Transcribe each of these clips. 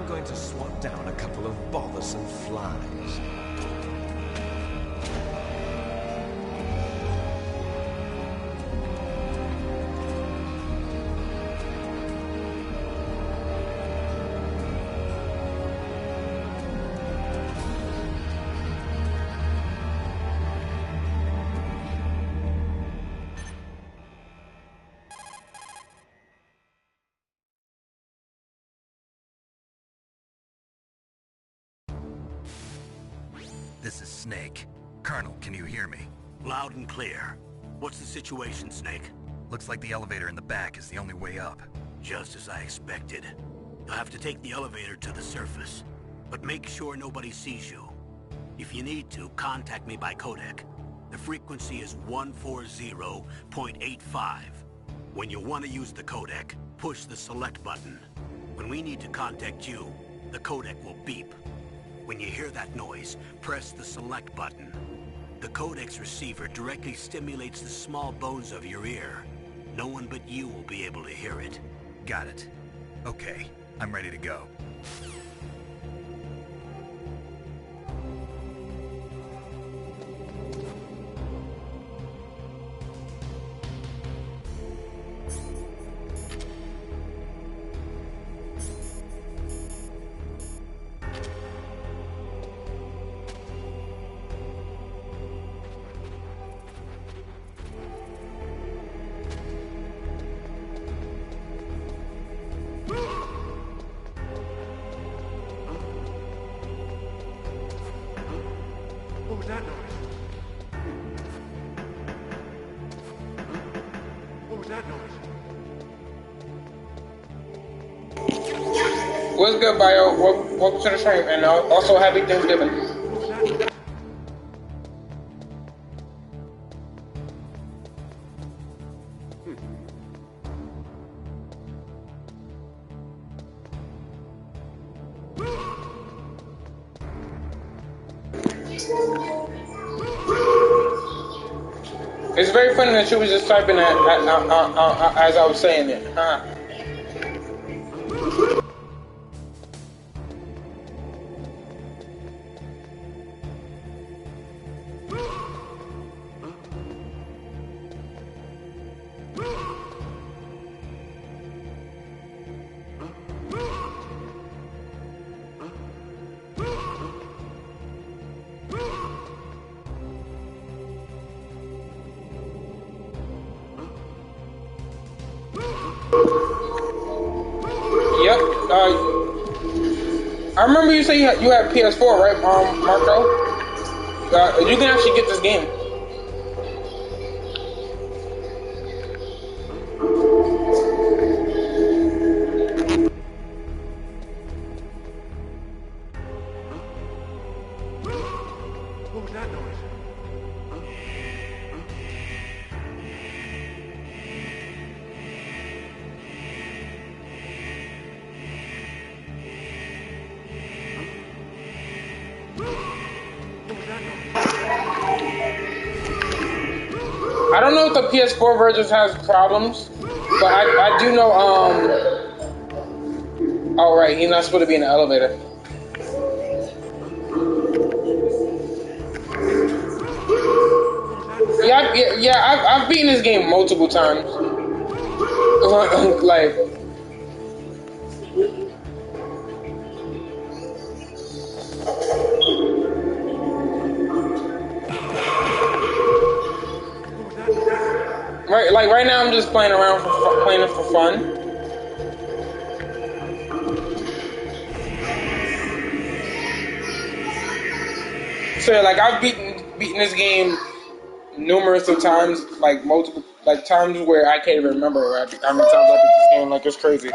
going to swat down a couple of bothersome flies. This is Snake. Colonel, can you hear me? Loud and clear. What's the situation, Snake? Looks like the elevator in the back is the only way up. Just as I expected. You'll have to take the elevator to the surface. But make sure nobody sees you. If you need to, contact me by codec. The frequency is 140.85. When you want to use the codec, push the select button. When we need to contact you, the codec will beep. When you hear that noise, press the select button. The codec's receiver directly stimulates the small bones of your ear. No one but you will be able to hear it. Got it. Okay, I'm ready to go. What was that noise? What was that noise? What's good, Bio? Welcome to the stream, and also happy Thanksgiving. It's very funny that you was just typing that as I was saying it. Yep. I remember you saying you had PS4, right, Marco? You can actually get this game. What was that noise? I don't know if the PS4 versions has problems, but I do know, oh right, he's not supposed to be in the elevator. Yeah, I've beaten this game multiple times. Like, right now I'm just playing around playing it for fun. So yeah, like I've beaten this game numerous of times, like multiple, like times where I can't even remember how many times I beat this game. Like it's crazy.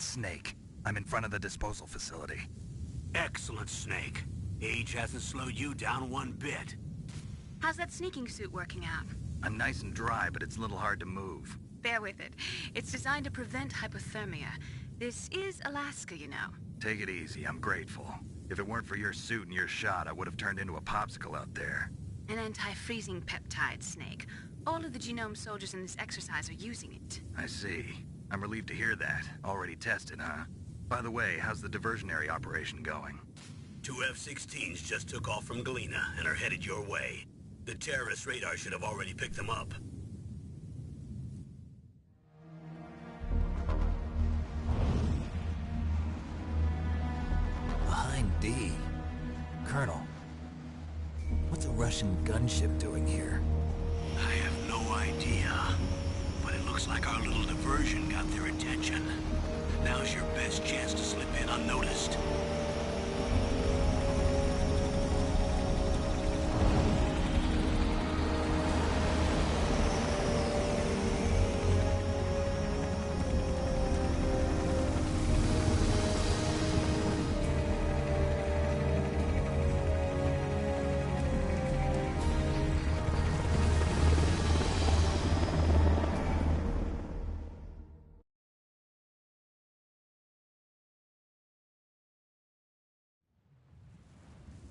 It's Snake. I'm in front of the disposal facility. Excellent, Snake. Age hasn't slowed you down one bit. How's that sneaking suit working out? I'm nice and dry, but it's a little hard to move. Bear with it. It's designed to prevent hypothermia. This is Alaska, you know. Take it easy, I'm grateful. If it weren't for your suit and your shot, I would have turned into a popsicle out there. An anti-freezing peptide, Snake. All of the genome soldiers in this exercise are using it. I see. I'm relieved to hear that. Already tested, huh? By the way, how's the diversionary operation going? 2 F-16s just took off from Galena and are headed your way. The terrorist radar should have already picked them up. Behind D. Colonel, what's a Russian gunship doing here? I have no idea, but it looks like our little diversion got their attention. Now's your best chance to slip in unnoticed.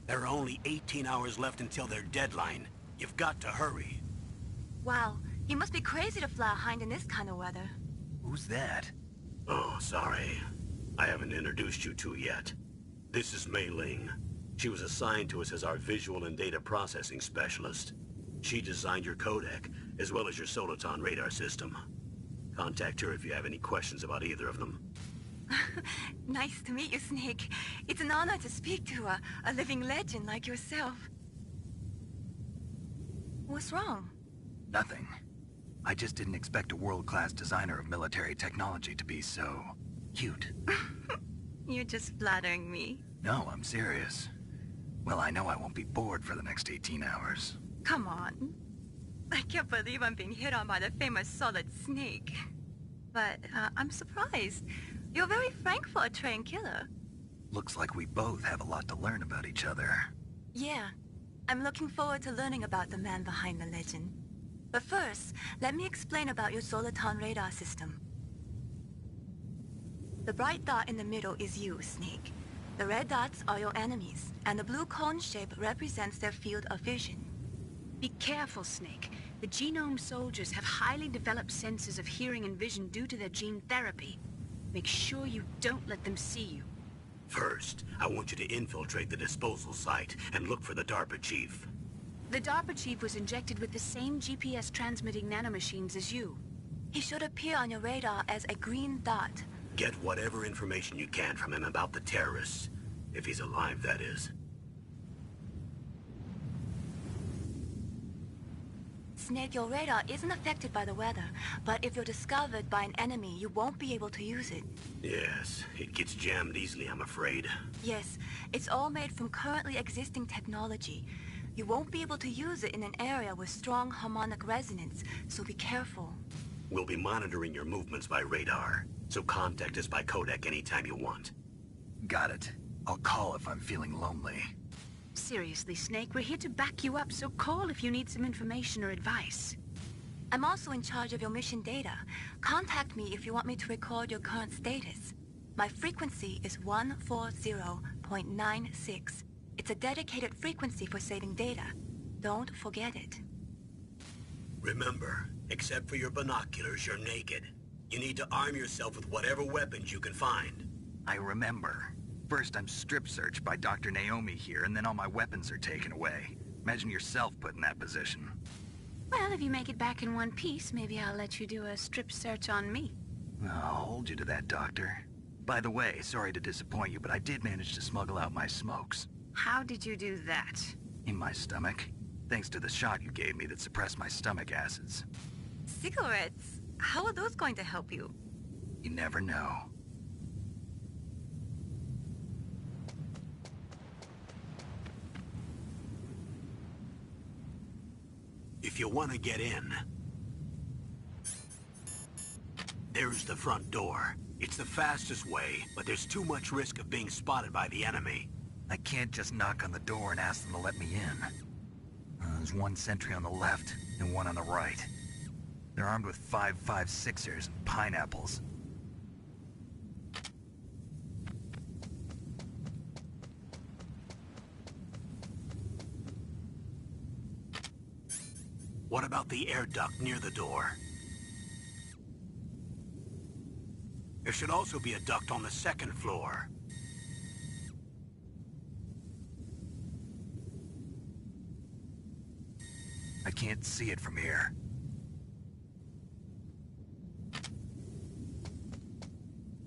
There are only 18 hours left until their deadline. You've got to hurry. Wow, you must be crazy to fly a Hind in this kind of weather. Who's that? Oh, sorry. I haven't introduced you to yet. This is Mei Ling. She was assigned to us as our visual and data processing specialist. She designed your codec, as well as your Soliton radar system. Contact her if you have any questions about either of them. Nice to meet you, Snake. It's an honor to speak to a living legend like yourself. What's wrong? Nothing. I just didn't expect a world-class designer of military technology to be so... cute. You're just flattering me. No, I'm serious. Well, I know I won't be bored for the next 18 hours. Come on. I can't believe I'm being hit on by the famous Solid Snake. But I'm surprised. You're very frank for a trained killer. Looks like we both have a lot to learn about each other. Yeah. I'm looking forward to learning about the man behind the legend. But first, let me explain about your Soliton radar system. The bright dot in the middle is you, Snake. The red dots are your enemies, and the blue cone shape represents their field of vision. Be careful, Snake. The genome soldiers have highly developed senses of hearing and vision due to their gene therapy. Make sure you don't let them see you. First, I want you to infiltrate the disposal site and look for the DARPA chief. The DARPA chief was injected with the same GPS-transmitting nanomachines as you. He should appear on your radar as a green dot. Get whatever information you can from him about the terrorists. If he's alive, that is. Snake, your radar isn't affected by the weather, but if you're discovered by an enemy, you won't be able to use it. Yes, it gets jammed easily, I'm afraid. Yes, it's all made from currently existing technology. You won't be able to use it in an area with strong harmonic resonance, so be careful. We'll be monitoring your movements by radar, so contact us by codec anytime you want. Got it. I'll call if I'm feeling lonely. Seriously, Snake, we're here to back you up, so call if you need some information or advice. I'm also in charge of your mission data. Contact me if you want me to record your current status. My frequency is 140.96. It's a dedicated frequency for saving data. Don't forget it. Remember, except for your binoculars, you're naked. You need to arm yourself with whatever weapons you can find. I remember. First, I'm strip-searched by Dr. Naomi here, and then all my weapons are taken away. Imagine yourself put in that position. Well, if you make it back in one piece, maybe I'll let you do a strip search on me. I'll hold you to that, Doctor. By the way, sorry to disappoint you, but I did manage to smuggle out my smokes. How did you do that? In my stomach. Thanks to the shot you gave me that suppressed my stomach acids. Cigarettes? How are those going to help you? You never know. If you want to get in, There's the front door. It's the fastest way, but there's too much risk of being spotted by the enemy. I can't just knock on the door and ask them to let me in. There's one sentry on the left and one on the right. They're armed with 5.56ers and pineapples. What about the air duct near the door? There should also be a duct on the second floor. I can't see it from here.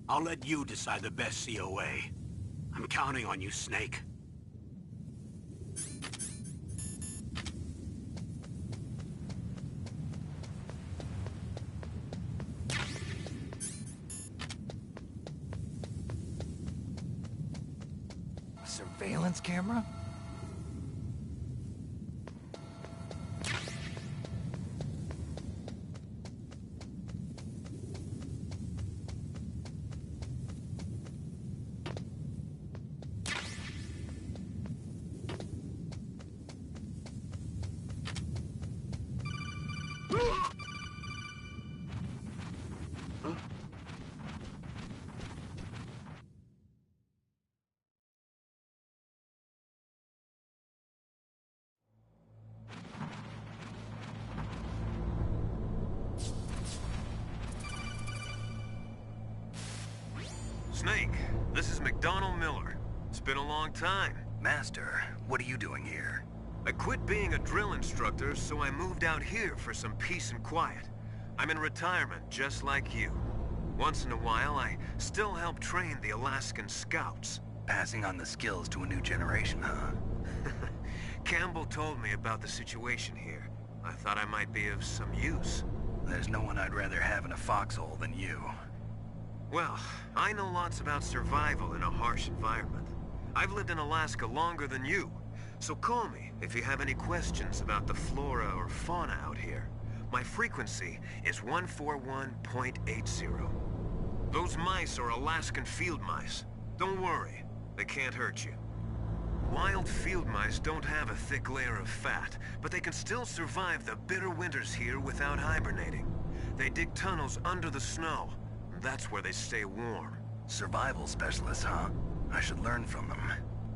I'll let you decide the best COA. I'm counting on you, Snake. Surveillance camera? Snake, this is McDonald Miller. It's been a long time. Master, what are you doing here? I quit being a drill instructor, so I moved out here for some peace and quiet. I'm in retirement, just like you. Once in a while, I still help train the Alaskan Scouts. Passing on the skills to a new generation, huh? Campbell told me about the situation here. I thought I might be of some use. There's no one I'd rather have in a foxhole than you. Well, I know lots about survival in a harsh environment. I've lived in Alaska longer than you, so call me if you have any questions about the flora or fauna out here. My frequency is 141.80. Those mice are Alaskan field mice. Don't worry, they can't hurt you. Wild field mice don't have a thick layer of fat, but they can still survive the bitter winters here without hibernating. They dig tunnels under the snow. That's where they stay warm. Survival specialists, huh? I should learn from them.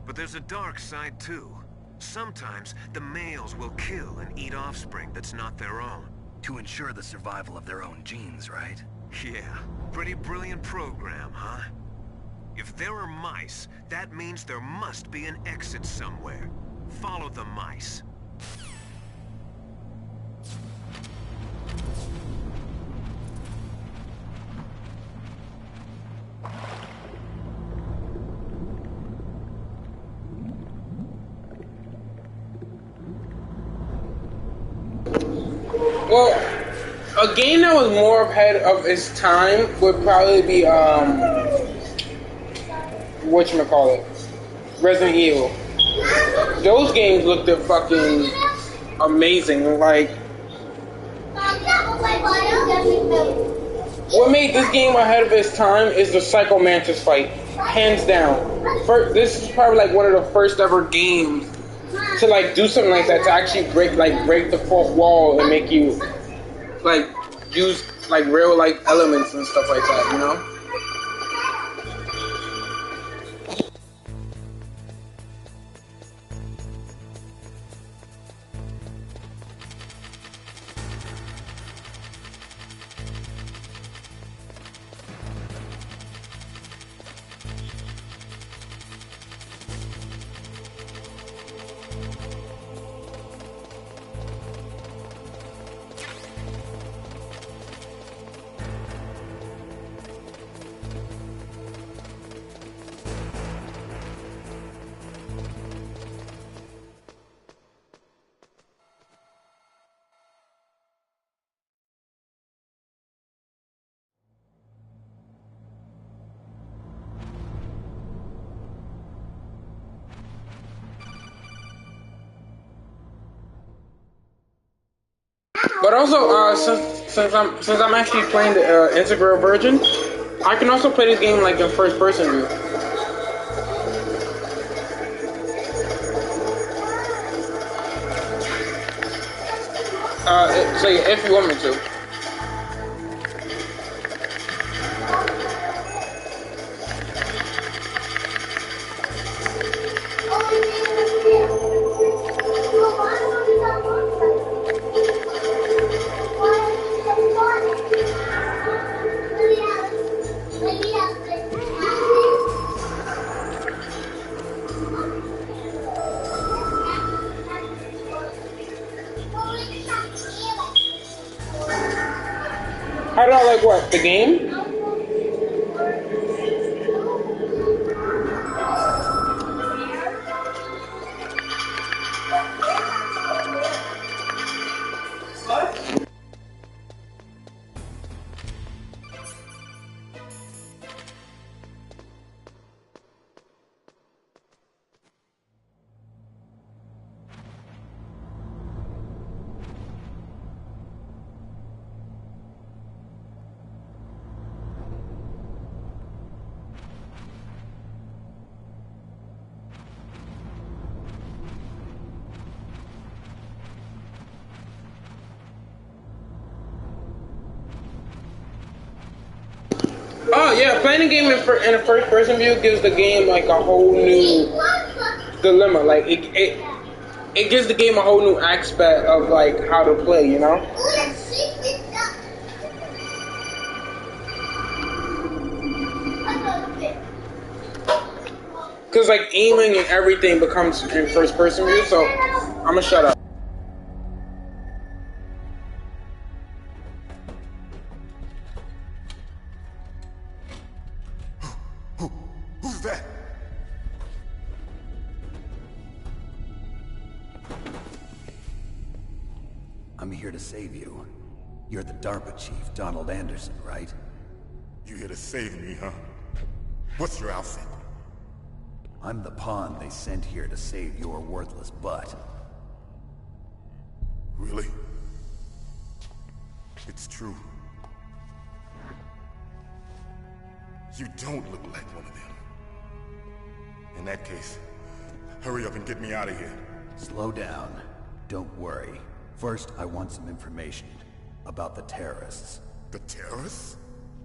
But there's a dark side too. Sometimes the males will kill and eat offspring that's not their own. To ensure the survival of their own genes, right? Yeah, pretty brilliant program, huh? If there are mice, that means there must be an exit somewhere. Follow the mice. Well, a game that was more ahead of its time would probably be whatchamacallit, Resident Evil. Those games looked fucking amazing. Like, what made this game ahead of its time is the Psycho Mantis fight, hands down. This is probably like one of the first ever games to like do something like that, to actually break the fourth wall and make you like use like real like elements and stuff like that, you know? But also, since I'm actually playing the integral version, I can also play this game like in first person view. So yeah, if you want me to. How do I like what? The game? Oh yeah, playing the game in a first person view gives the game like a whole new dilemma. Like it gives the game a whole new aspect of like how to play, you know? Cause like aiming and everything becomes in first person view, so I'ma shut up. Who's that? I'm here to save you. You're the DARPA chief, Donald Anderson, right? You here to save me, huh? What's your outfit? I'm the pawn they sent here to save your worthless butt. Really? It's true. You don't look like one of them. In that case, hurry up and get me out of here. Slow down. Don't worry. First, I want some information about the terrorists. The terrorists?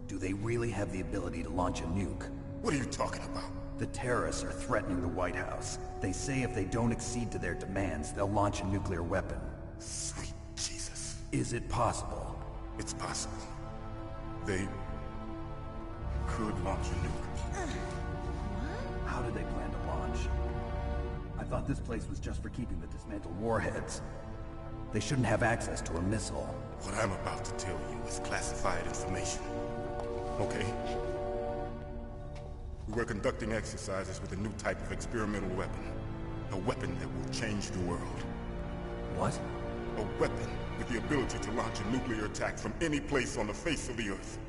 Do they really have the ability to launch a nuke? What are you talking about? The terrorists are threatening the White House. They say if they don't accede to their demands, they'll launch a nuclear weapon. Sweet Jesus. Is it possible? It's possible. They could launch a nuke. How do they plan to launch? I thought this place was just for keeping the dismantled warheads. They shouldn't have access to a missile. What I'm about to tell you is classified information. Okay? We were conducting exercises with a new type of experimental weapon. A weapon that will change the world. What? A weapon with the ability to launch a nuclear attack from any place on the face of the Earth.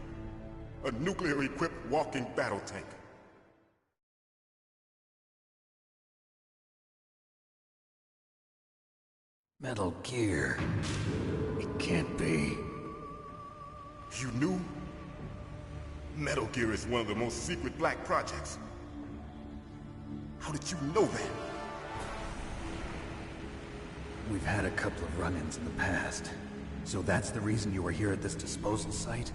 A nuclear-equipped walking battle tank. Metal Gear. It can't be. You knew? Metal Gear is one of the most secret black projects. How did you know that? We've had a couple of run-ins in the past. So that's the reason you were here at this disposal site?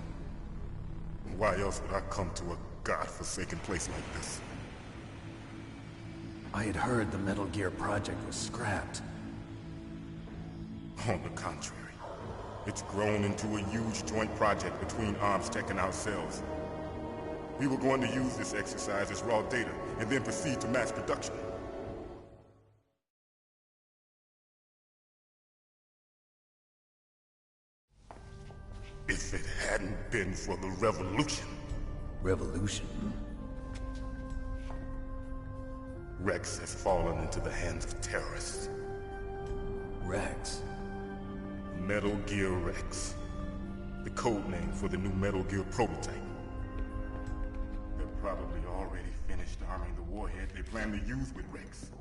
Why else would I come to a godforsaken place like this? I had heard the Metal Gear project was scrapped. On the contrary, it's grown into a huge joint project between Armstech and ourselves. We were going to use this exercise as raw data and then proceed to mass production. If it hadn't been for the revolution... Revolution? Rex has fallen into the hands of terrorists. Rex? Metal Gear Rex. The code name for the new Metal Gear prototype. They're probably already finished arming the warhead they plan to use with Rex.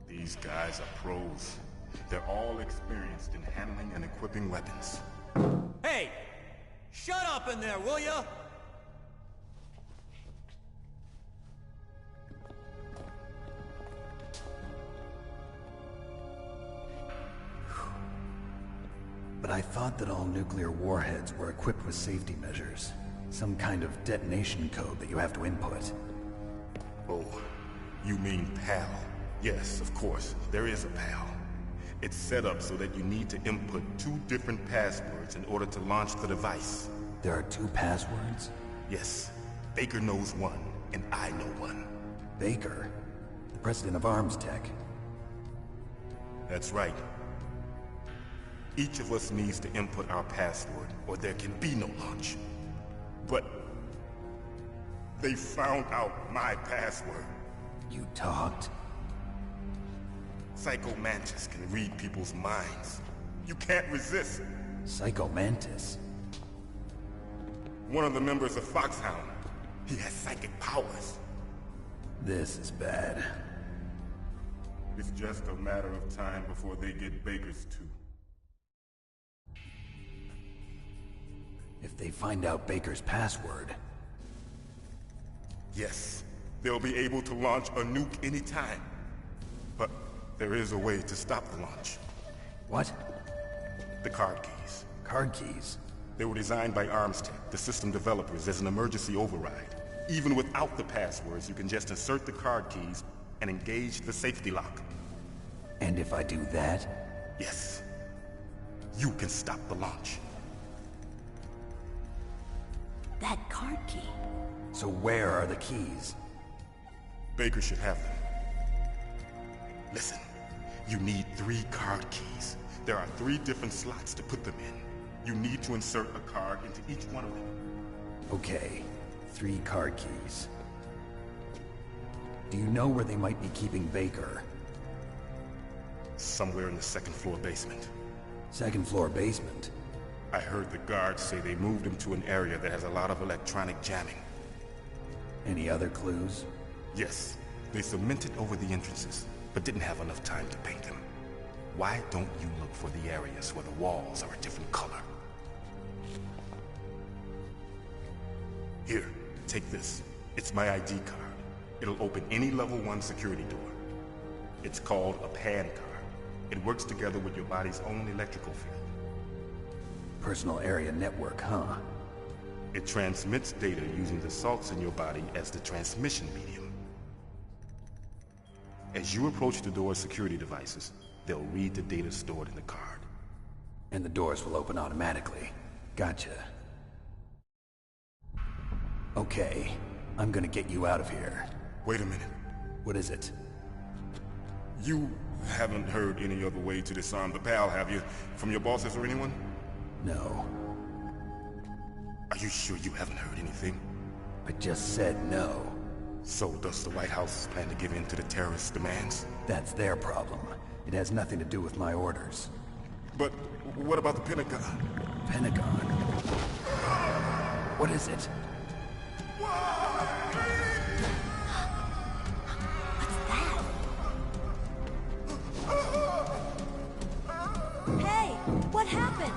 These guys are pros. They're all experienced in handling and equipping weapons. Hey! Shut up in there, will ya? But I thought that all nuclear warheads were equipped with safety measures. Some kind of detonation code that you have to input. Oh, you mean PAL? Yes, of course, there is a PAL. It's set up so that you need to input 2 different passwords in order to launch the device. There are 2 passwords? Yes. Baker knows one, and I know one. Baker? The president of ArmsTech? That's right. Each of us needs to input our password, or there can be no launch. But they found out my password. You talked? Psycho Mantis can read people's minds. You can't resist. Psycho Mantis? One of the members of Foxhound. He has psychic powers. This is bad. It's just a matter of time before they get Baker's too. If they find out Baker's password... Yes, they'll be able to launch a nuke anytime. But there is a way to stop the launch. What? The card keys. Card keys? They were designed by ArmsTech, the system developers, as an emergency override. Even without the passwords, you can just insert the card keys and engage the safety lock. And if I do that? Yes. You can stop the launch. That card key. So where are the keys? Baker should have them. Listen, you need 3 card keys. There are 3 different slots to put them in. You need to insert a card into each one of them. Okay, 3 card keys. Do you know where they might be keeping Baker? Somewhere in the 2nd floor basement. 2nd floor basement? I heard the guards say they moved him to an area that has a lot of electronic jamming. Any other clues? Yes. They cemented over the entrances, but didn't have enough time to paint them. Why don't you look for the areas where the walls are a different color? Here, take this. It's my ID card. It'll open any level 1 security door. It's called a PAN card. It works together with your body's own electrical field. Personal area network, huh? It transmits data using the salts in your body as the transmission medium. As you approach the door's security devices, they'll read the data stored in the card. And the doors will open automatically. Gotcha. Okay, I'm gonna get you out of here. Wait a minute. What is it? You haven't heard any other way to disarm the PAL, have you? From your bosses or anyone? No. Are you sure you haven't heard anything? I just said no. So does the White House plan to give in to the terrorists' demands? That's their problem. It has nothing to do with my orders. But what about the Pentagon? Pentagon? What is it? Hey, what happened?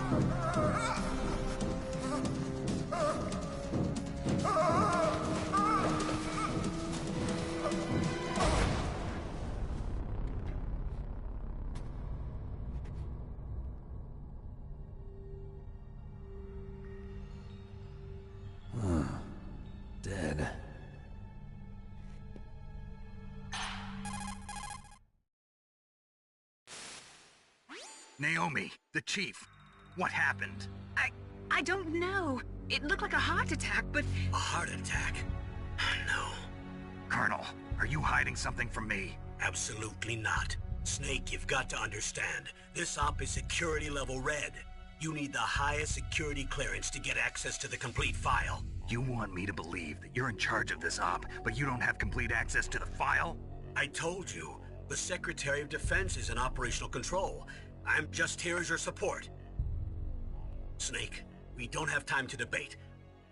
Dead. Naomi, the chief. What happened? I don't know. It looked like a heart attack, but... A heart attack? No. Colonel, are you hiding something from me? Absolutely not. Snake, you've got to understand. This op is security level red. You need the highest security clearance to get access to the complete file. You want me to believe that you're in charge of this op, but you don't have complete access to the file? I told you, the Secretary of Defense is in operational control. I'm just here as your support. Snake, we don't have time to debate.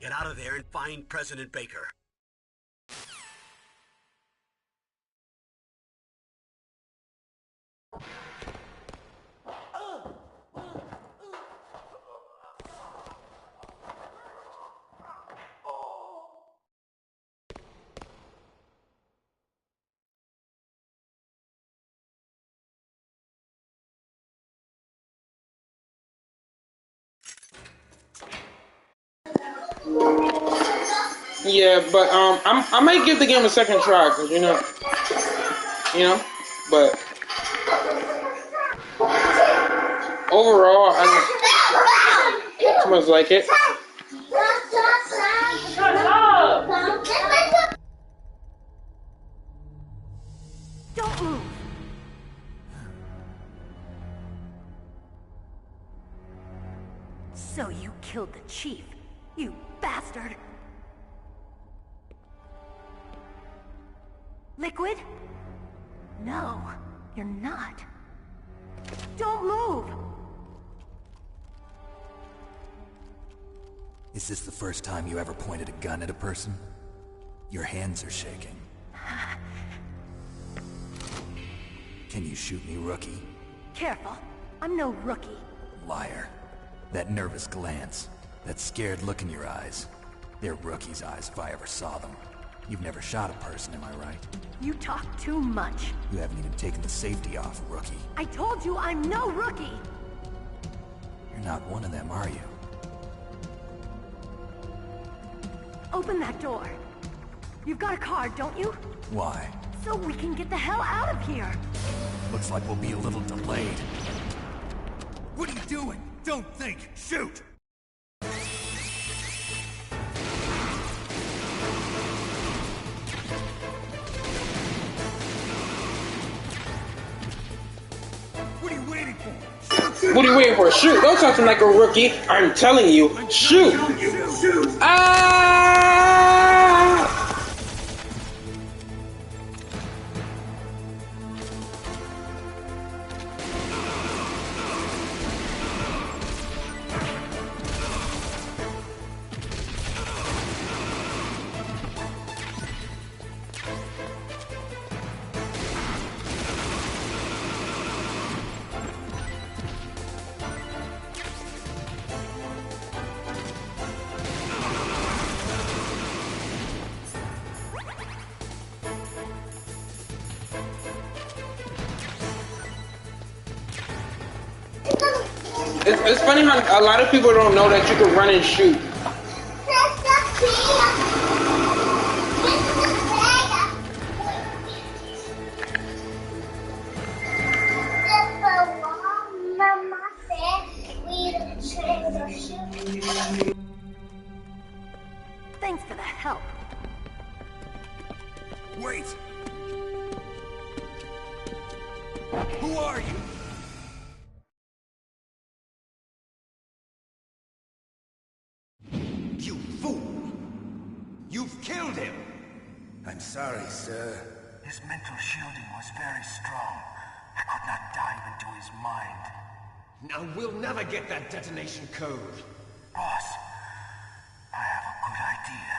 Get out of there and find President Baker. Yeah, but I might give the game a second try because but overall, I don't too much like it. Don't move. So you killed the chief, you bastard. Liquid? No, you're not. Don't move! Is this the first time you ever pointed a gun at a person? Your hands are shaking. Can you shoot me, rookie? Careful, I'm no rookie. Liar. That nervous glance, that scared look in your eyes. They're rookie's eyes if I ever saw them. You've never shot a person, am I right? You talk too much. You haven't even taken the safety off, rookie. I told you I'm no rookie! You're not one of them, are you? Open that door. You've got a card, don't you? Why? So we can get the hell out of here. Looks like we'll be a little delayed. What are you doing? Don't think! Shoot! What are you waiting for? What are you waiting for? Shoot! Don't talk to me like a rookie. I'm telling you, shoot! Ah! It's funny how a lot of people don't know that you can run and shoot. Thanks for the help. Wait! Who are you? You fool! You've killed him! I'm sorry, sir. His mental shielding was very strong. I could not dive into his mind. Now we'll never get that detonation code. Boss, I have a good idea.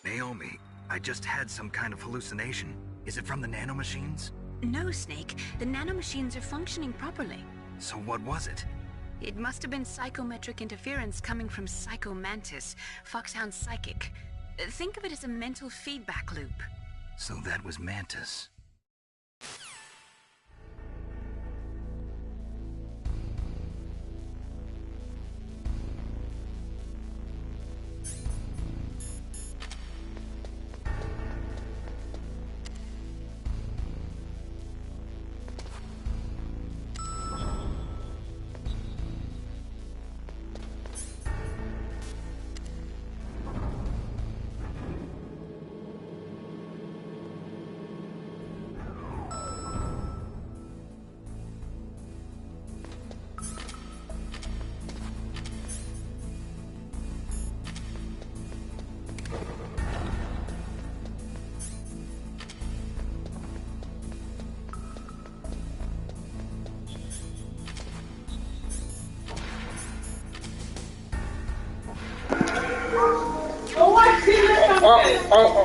Naomi, I just had some kind of hallucination. Is it from the nanomachines? No, Snake. The nanomachines are functioning properly. So what was it? It must have been psychometric interference coming from Psycho Mantis, Foxhound's psychic. Think of it as a mental feedback loop. So that was Mantis.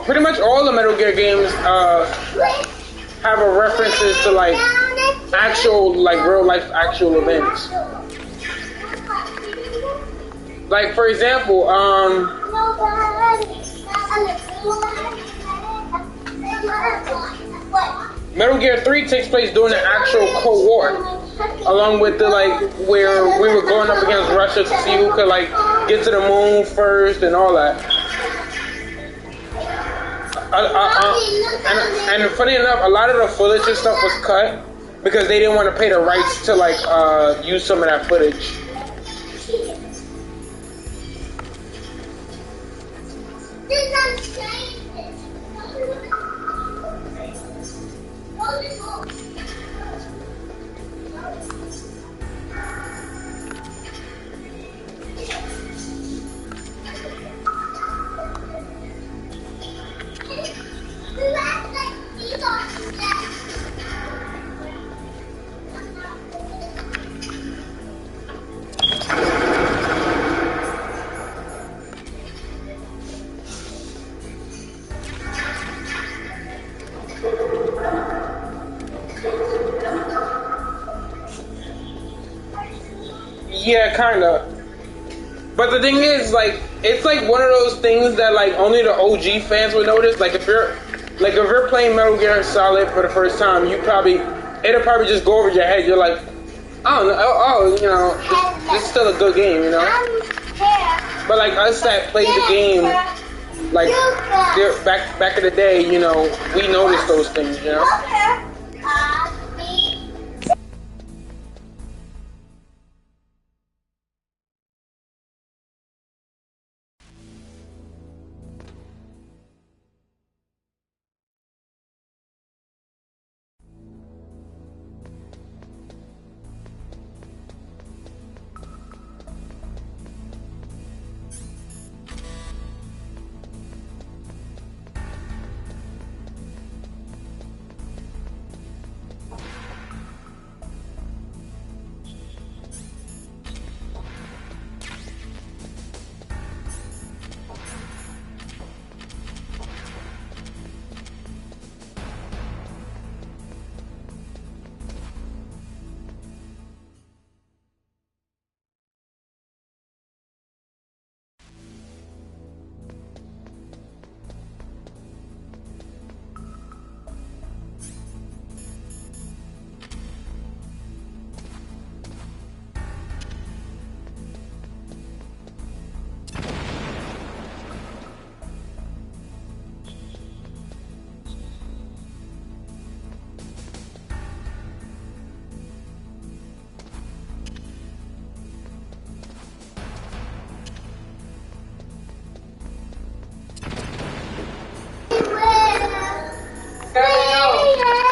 pretty much all the Metal Gear games have a references to like actual, like real life actual events. Like for example, Metal Gear 3 takes place during the actual Cold War, along with the like where we were going up against Russia to see who could like get to the moon first and all that. And funny enough, a lot of the footage and stuff was cut because they didn't want to pay the rights to like use some of that footage. Yeah, kinda. But the thing is, like, it's like one of those things that like only the OG fans would notice. Like if you're playing Metal Gear Solid for the first time, it'll probably just go over your head. You're like, oh, you know, this is still a good game, you know. But like us that played the game, like back in the day, you know, we noticed those things, you know.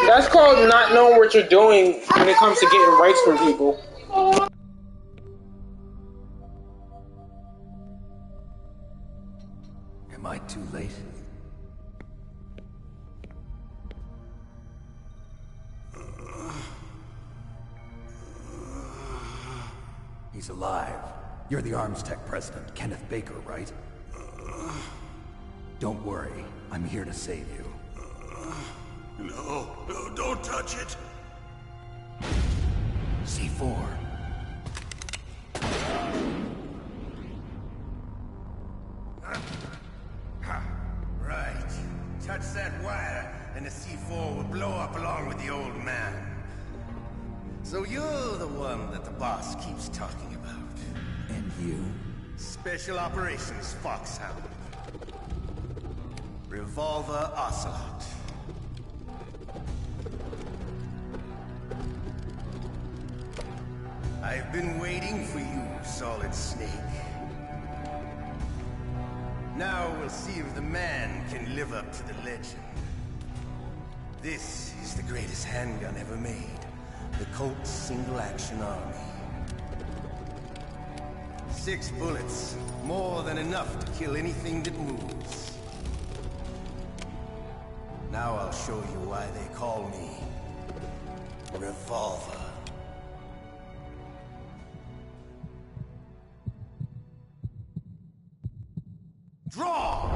That's called not knowing what you're doing when it comes to getting rights from people. Am I too late? He's alive. You're the Arms Tech president, Kenneth Baker, right? Don't worry. I'm here to save you. No, don't touch it. C4. Right. Touch that wire, and the C4 will blow up along with the old man. So you're the one that the boss keeps talking about. And you? Special Operations Foxhound. Revolver Ocelot. I've been waiting for you, Solid Snake. Now we'll see if the man can live up to the legend. This is the greatest handgun ever made. The Colt Single Action Army. 6 bullets, more than enough to kill anything that moves. Now I'll show you why they call me Revolver. Draw!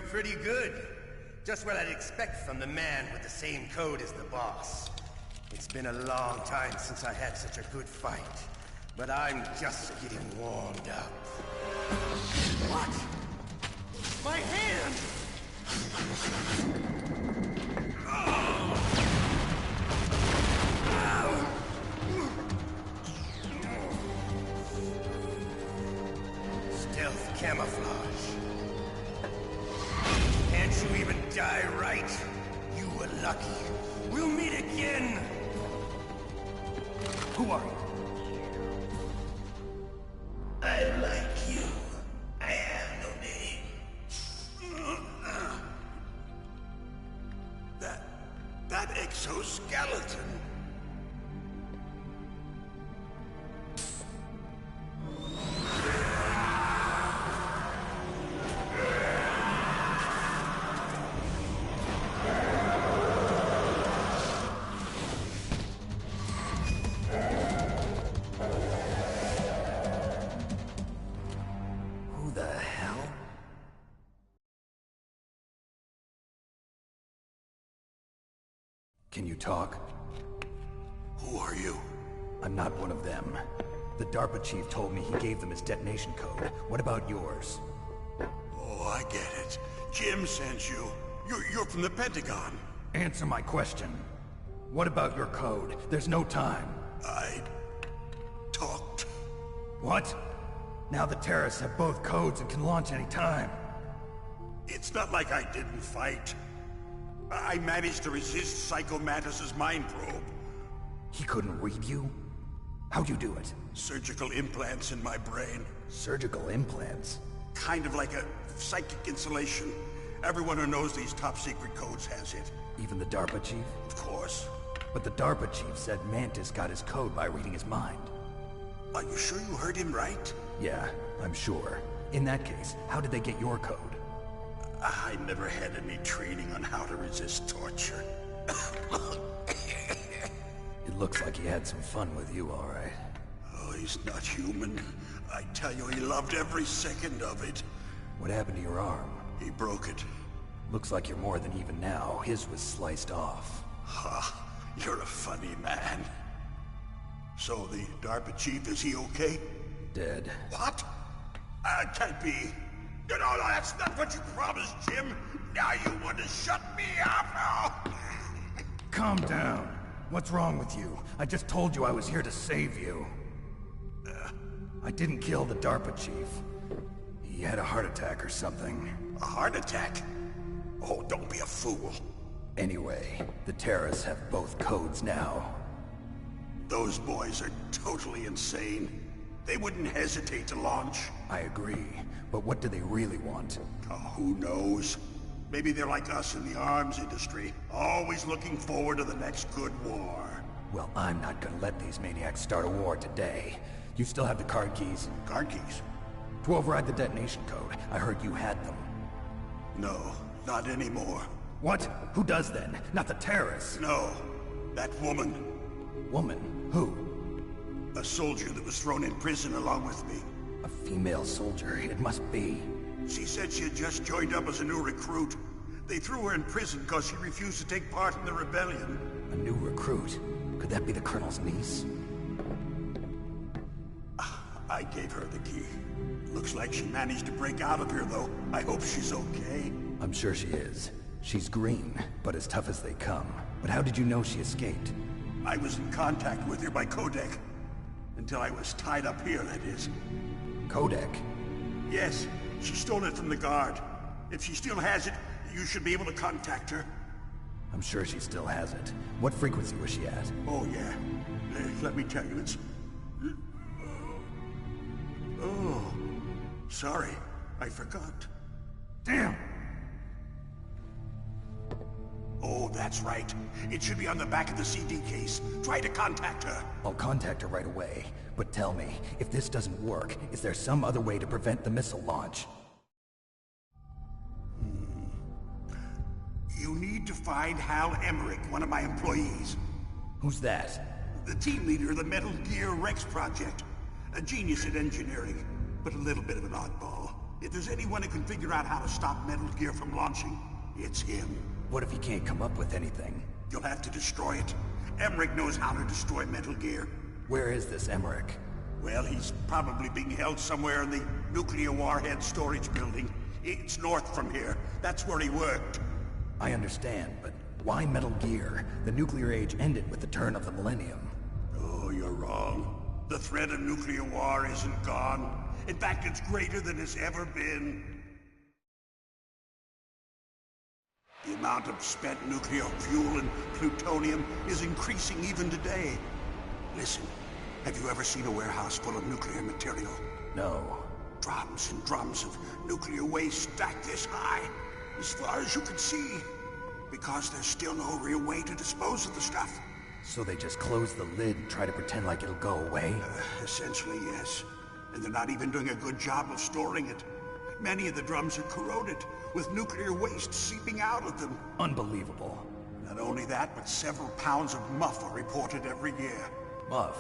You're pretty good. Just what I'd expect from the man with the same code as the boss. It's been a long time since I had such a good fight, but I'm just getting warmed up. What? My hand! Stealth camouflage. Can't you even die right? You were lucky. We'll meet again! Who are you? I like you. I have no name. That exoskeleton. Who the hell? Can you talk? Who are you? I'm not one of them. The DARPA chief told me he gave them his detonation code. What about yours? Oh, I get it. Jim sent you. You're from the Pentagon. Answer my question. What about your code? There's no time. I talked. What? Now the terrorists have both codes and can launch any time. It's not like I didn't fight. I managed to resist Psycho Mantis's mind probe. He couldn't read you? How'd you do it? Surgical implants in my brain. Surgical implants? Kind of like a psychic insulation. Everyone who knows these top secret codes has it. Even the DARPA chief? Of course. But the DARPA chief said Mantis got his code by reading his mind. Are you sure you heard him right? Yeah, I'm sure. In that case, how did they get your code? I never had any training on how to resist torture. It looks like he had some fun with you, all right. Oh, he's not human. I tell you, he loved every second of it. What happened to your arm? He broke it. Looks like you're more than even now. His was sliced off. Ha, you're a funny man. So the DARPA chief, is he okay? Dead. What? Can't be. No, that's not what you promised, Jim. Now you want to shut me up? Calm down. What's wrong with you? I just told you I was here to save you. I didn't kill the DARPA chief. He had a heart attack or something. A heart attack? Oh, don't be a fool. Anyway, the terrorists have both codes now. Those boys are totally insane. They wouldn't hesitate to launch. I agree, but what do they really want? Oh, who knows? Maybe they're like us in the arms industry, always looking forward to the next good war. Well, I'm not gonna let these maniacs start a war today. You still have the card keys? Card keys? To override the detonation code. I heard you had them. No, not anymore. What? Who does then? Not the terrorists? No, that woman. Woman? Who? A soldier that was thrown in prison along with me. A female soldier, it must be. She said she had just joined up as a new recruit. They threw her in prison because she refused to take part in the rebellion. A new recruit? Could that be the Colonel's niece? I gave her the key. Looks like she managed to break out of here, though. I hope she's okay. I'm sure she is. She's green, but as tough as they come. But how did you know she escaped? I was in contact with her by codec. Until I was tied up here, that is. Codec? Yes, she stole it from the guard. If she still has it, you should be able to contact her. I'm sure she still has it. What frequency was she at? Oh, yeah. Let me tell you, it's... Oh, sorry. I forgot. Damn! Oh, that's right. It should be on the back of the CD case. Try to contact her. I'll contact her right away. But tell me, if this doesn't work, is there some other way to prevent the missile launch? You need to find Hal Emmerich, one of my employees. Who's that? The team leader of the Metal Gear Rex project. A genius at engineering, but a little bit of an oddball. If there's anyone who can figure out how to stop Metal Gear from launching, it's him. What if he can't come up with anything? You'll have to destroy it. Emmerich knows how to destroy Metal Gear. Where is this Emmerich? Well, he's probably being held somewhere in the nuclear warhead storage building. It's north from here. That's where he worked. I understand, but why Metal Gear? The nuclear age ended with the turn of the millennium. Oh, you're wrong. The threat of nuclear war isn't gone. In fact, it's greater than it's ever been. The amount of spent nuclear fuel and plutonium is increasing even today. Listen, have you ever seen a warehouse full of nuclear material? No. Drums and drums of nuclear waste stacked this high, as far as you can see. Because there's still no real way to dispose of the stuff. So they just close the lid and try to pretend like it'll go away? Essentially, yes. And they're not even doing a good job of storing it. Many of the drums are corroded, with nuclear waste seeping out of them. Unbelievable. Not only that, but several pounds of MUF are reported every year. MUF?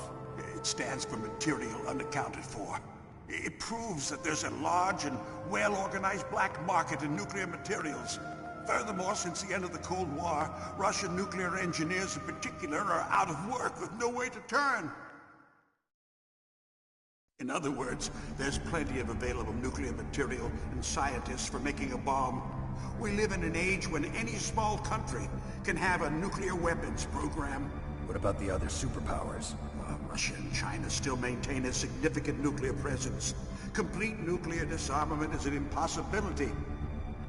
It stands for material unaccounted for. It proves that there's a large and well-organized black market in nuclear materials. Furthermore, since the end of the Cold War, Russian nuclear engineers in particular are out of work with no way to turn. In other words, there's plenty of available nuclear material and scientists for making a bomb. We live in an age when any small country can have a nuclear weapons program. What about the other superpowers? Russia and China still maintain a significant nuclear presence. Complete nuclear disarmament is an impossibility.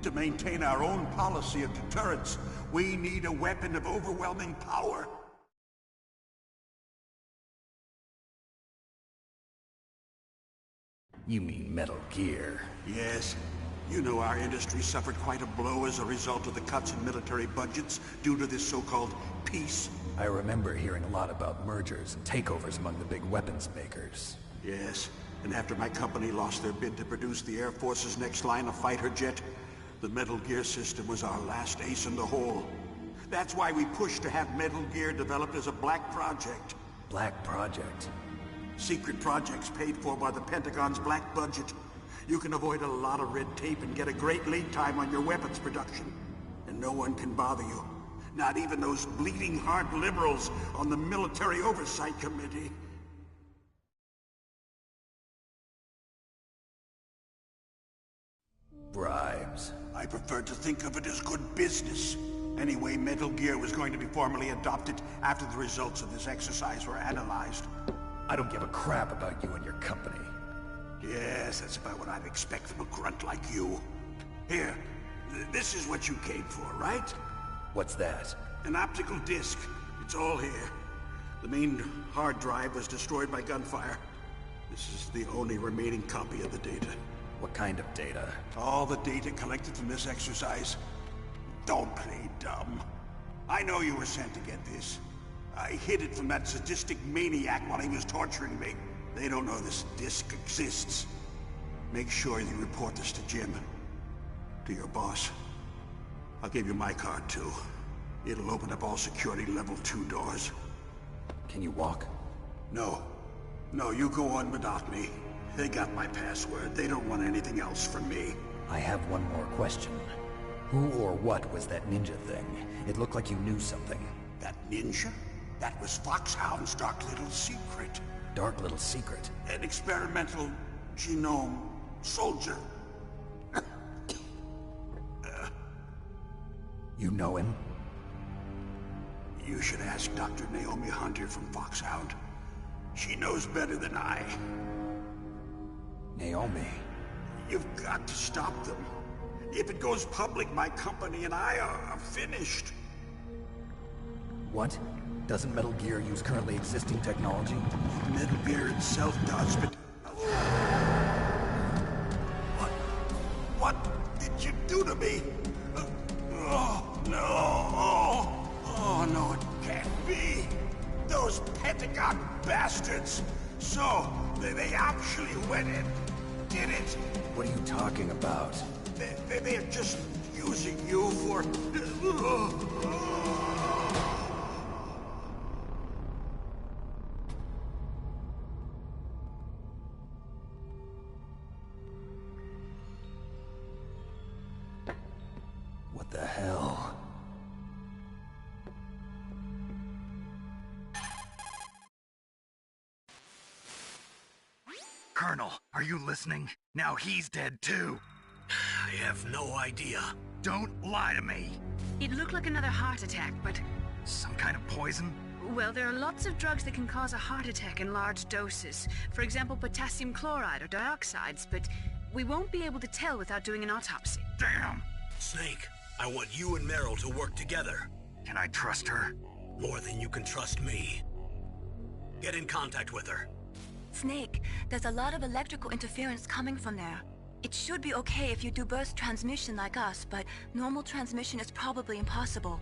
To maintain our own policy of deterrence, we need a weapon of overwhelming power. You mean Metal Gear? Yes. You know our industry suffered quite a blow as a result of the cuts in military budgets due to this so-called peace. I remember hearing a lot about mergers and takeovers among the big weapons makers. Yes, and after my company lost their bid to produce the Air Force's next line of fighter jet, the Metal Gear system was our last ace in the hole. That's why we pushed to have Metal Gear developed as a black project. Black project? Secret projects paid for by the Pentagon's black budget. You can avoid a lot of red tape and get a great lead time on your weapons production. And no one can bother you. Not even those bleeding heart liberals on the Military Oversight Committee. Bribes. I prefer to think of it as good business. Anyway, Metal Gear was going to be formally adopted after the results of this exercise were analyzed. I don't give a crap about you and your company. Yes, that's about what I'd expect from a grunt like you. Here, this is what you came for, right? What's that? An optical disc. It's all here. The main hard drive was destroyed by gunfire. This is the only remaining copy of the data. What kind of data? All the data collected from this exercise. Don't play dumb. I know you were sent to get this. I hid it from that sadistic maniac while he was torturing me. They don't know this disc exists. Make sure you report this to Jim. To your boss. I'll give you my card, too. It'll open up all security level 2 doors. Can you walk? No. No, you go on without me. They got my password. They don't want anything else from me. I have one more question. Who or what was that ninja thing? It looked like you knew something. That ninja? That was Foxhound's dark little secret. Dark little secret? An experimental genome soldier. You know him? You should ask Dr. Naomi Hunter from Foxhound. She knows better than I. Naomi? You've got to stop them. If it goes public, my company and I are finished. What? Doesn't Metal Gear use currently existing technology? Metal Gear itself does, but... What did you do to me? Oh, no. Oh, no, it can't be. Those Pentagon bastards. So, they actually went in, did it? What are you talking about? They're just using you for... Colonel, are you listening? Now he's dead too. I have no idea. Don't lie to me. It looked like another heart attack, but... Some kind of poison? Well, there are lots of drugs that can cause a heart attack in large doses. For example, potassium chloride or dioxides, but we won't be able to tell without doing an autopsy. Damn! Snake, I want you and Meryl to work together. Can I trust her? More than you can trust me. Get in contact with her. Snake, there's a lot of electrical interference coming from there. It should be okay if you do burst transmission like us, but normal transmission is probably impossible.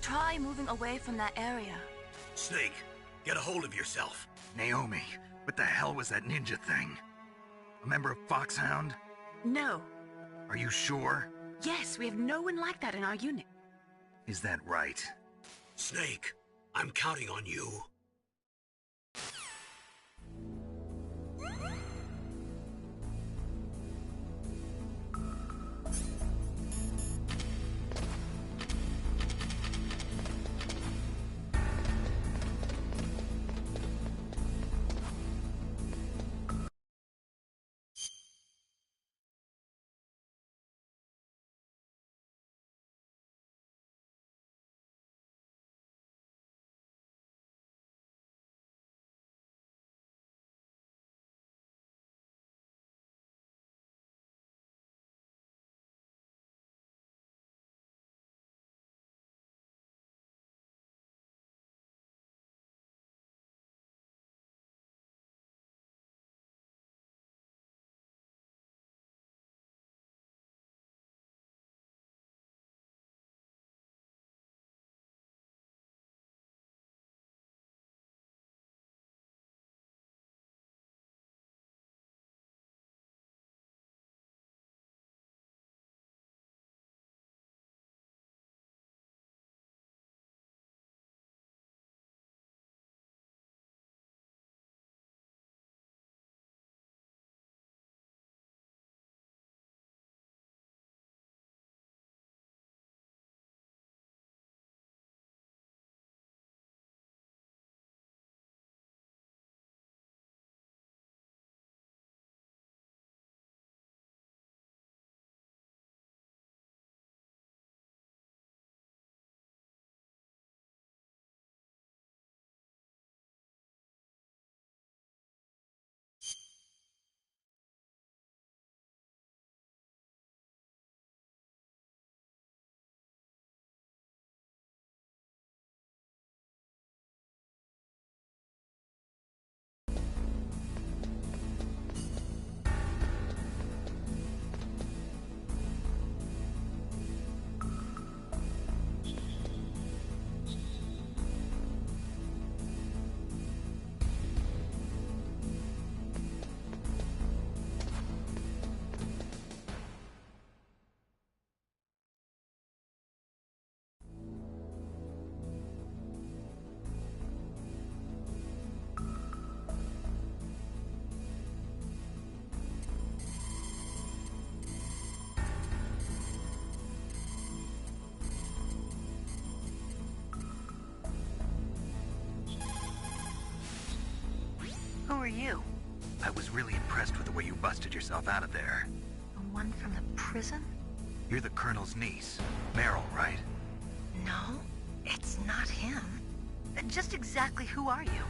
Try moving away from that area. Snake, get a hold of yourself. Naomi, what the hell was that ninja thing? A member of Foxhound? No. Are you sure? Yes, we have no one like that in our unit. Is that right? Snake, I'm counting on you. Who are you? I was really impressed with the way you busted yourself out of there. The one from the prison? You're the Colonel's niece, Meryl, right? No, it's not him. Just exactly who are you?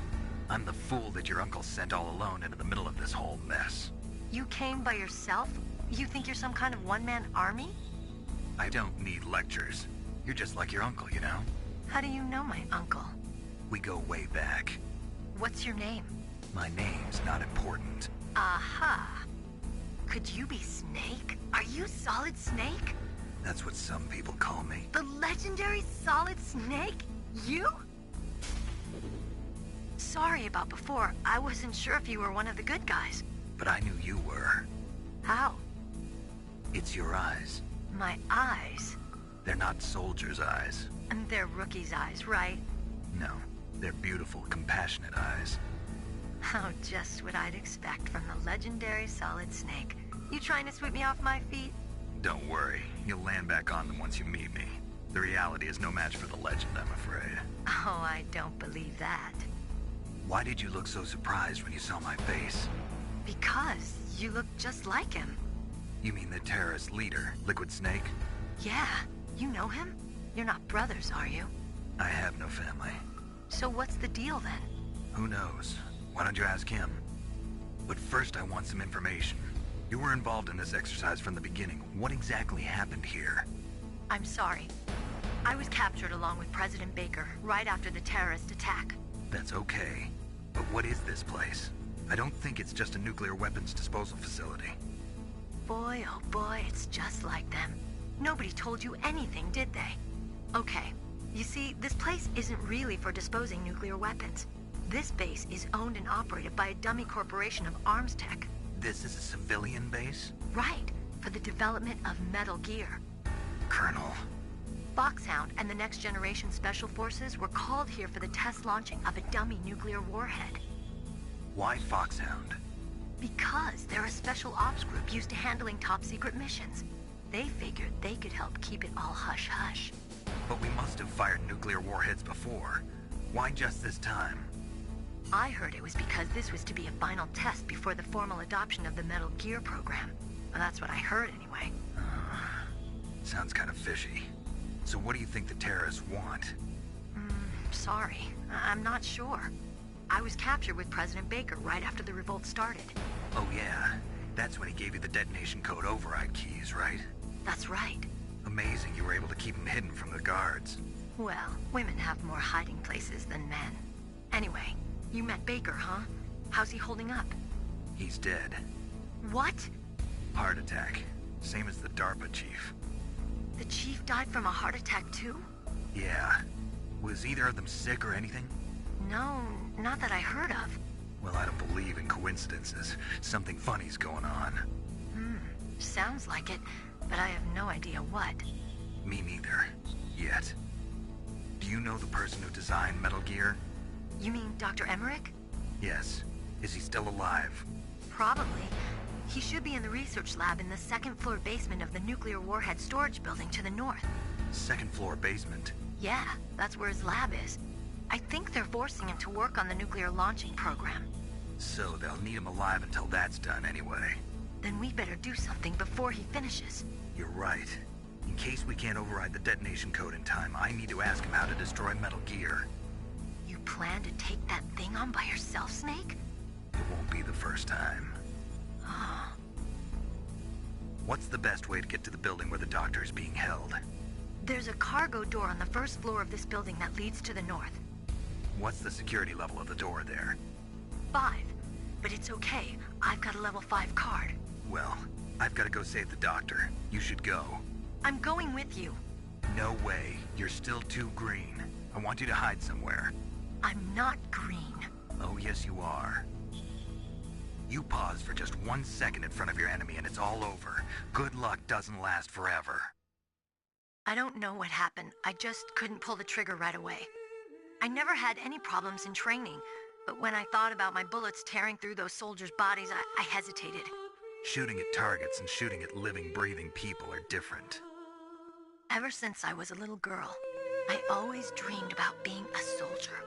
I'm the fool that your uncle sent all alone into the middle of this whole mess. You came by yourself? You think you're some kind of one-man army? I don't need lectures. You're just like your uncle, you know? How do you know my uncle? We go way back. What's your name? My name's not important. Aha. Could you be Snake? Are you Solid Snake? That's what some people call me. The legendary Solid Snake? You? Sorry about before. I wasn't sure if you were one of the good guys. But I knew you were. How? It's your eyes. My eyes? They're not soldiers' eyes. And they're rookies' eyes, right? No, they're beautiful, compassionate eyes. Oh, just what I'd expect from the legendary Solid Snake. You trying to sweep me off my feet? Don't worry, you'll land back on them once you meet me. The reality is no match for the legend, I'm afraid. Oh, I don't believe that. Why did you look so surprised when you saw my face? Because you look just like him. You mean the terrorist leader, Liquid Snake? Yeah, you know him? You're not brothers, are you? I have no family. So what's the deal then? Who knows? Why don't you ask him? But first I want some information. You were involved in this exercise from the beginning. What exactly happened here? I'm sorry. I was captured along with President Baker right after the terrorist attack. That's okay. But what is this place? I don't think it's just a nuclear weapons disposal facility. Boy, oh boy, it's just like them. Nobody told you anything, did they? Okay, you see, this place isn't really for disposing nuclear weapons. This base is owned and operated by a dummy corporation of arms tech. This is a civilian base? Right, for the development of Metal Gear. Colonel. Foxhound and the Next Generation Special Forces were called here for the test launching of a dummy nuclear warhead. Why Foxhound? Because they're a special ops group used to handling top-secret missions. They figured they could help keep it all hush-hush. But we must have fired nuclear warheads before. Why just this time? I heard it was because this was to be a final test before the formal adoption of the Metal Gear program. Well, that's what I heard anyway. Sounds kind of fishy. So what do you think the terrorists want? Sorry, I'm not sure. I was captured with President Baker right after the revolt started. Oh yeah, that's when he gave you the detonation code override keys, right? That's right. Amazing you were able to keep him hidden from the guards. Well, women have more hiding places than men. Anyway, you met Baker, huh? How's he holding up? He's dead. What? Heart attack. Same as the DARPA chief. The chief died from a heart attack too? Yeah. Was either of them sick or anything? No, not that I heard of. Well, I don't believe in coincidences. Something funny's going on. Sounds like it, but I have no idea what. Me neither. Yet. Do you know the person who designed Metal Gear? You mean Dr. Emmerich? Yes. Is he still alive? Probably. He should be in the research lab in the second-floor basement of the nuclear warhead storage building to the north. Second-floor basement? Yeah, that's where his lab is. I think they're forcing him to work on the nuclear launching program. So they'll need him alive until that's done anyway. Then we better do something before he finishes. You're right. In case we can't override the detonation code in time, I need to ask him how to destroy Metal Gear. You plan to take that thing on by yourself, Snake? It won't be the first time. What's the best way to get to the building where the doctor is being held? There's a cargo door on the first floor of this building that leads to the north. What's the security level of the door there? 5. But it's okay. I've got a level 5 card. Well, I've got to go save the doctor. You should go. I'm going with you. No way. You're still too green. I want you to hide somewhere. I'm not green. Oh, yes you are. You pause for just 1 second in front of your enemy and it's all over. Good luck doesn't last forever. I don't know what happened. I just couldn't pull the trigger right away. I never had any problems in training, but when I thought about my bullets tearing through those soldiers' bodies, I hesitated. Shooting at targets and shooting at living, breathing people are different. Ever since I was a little girl, I always dreamed about being a soldier.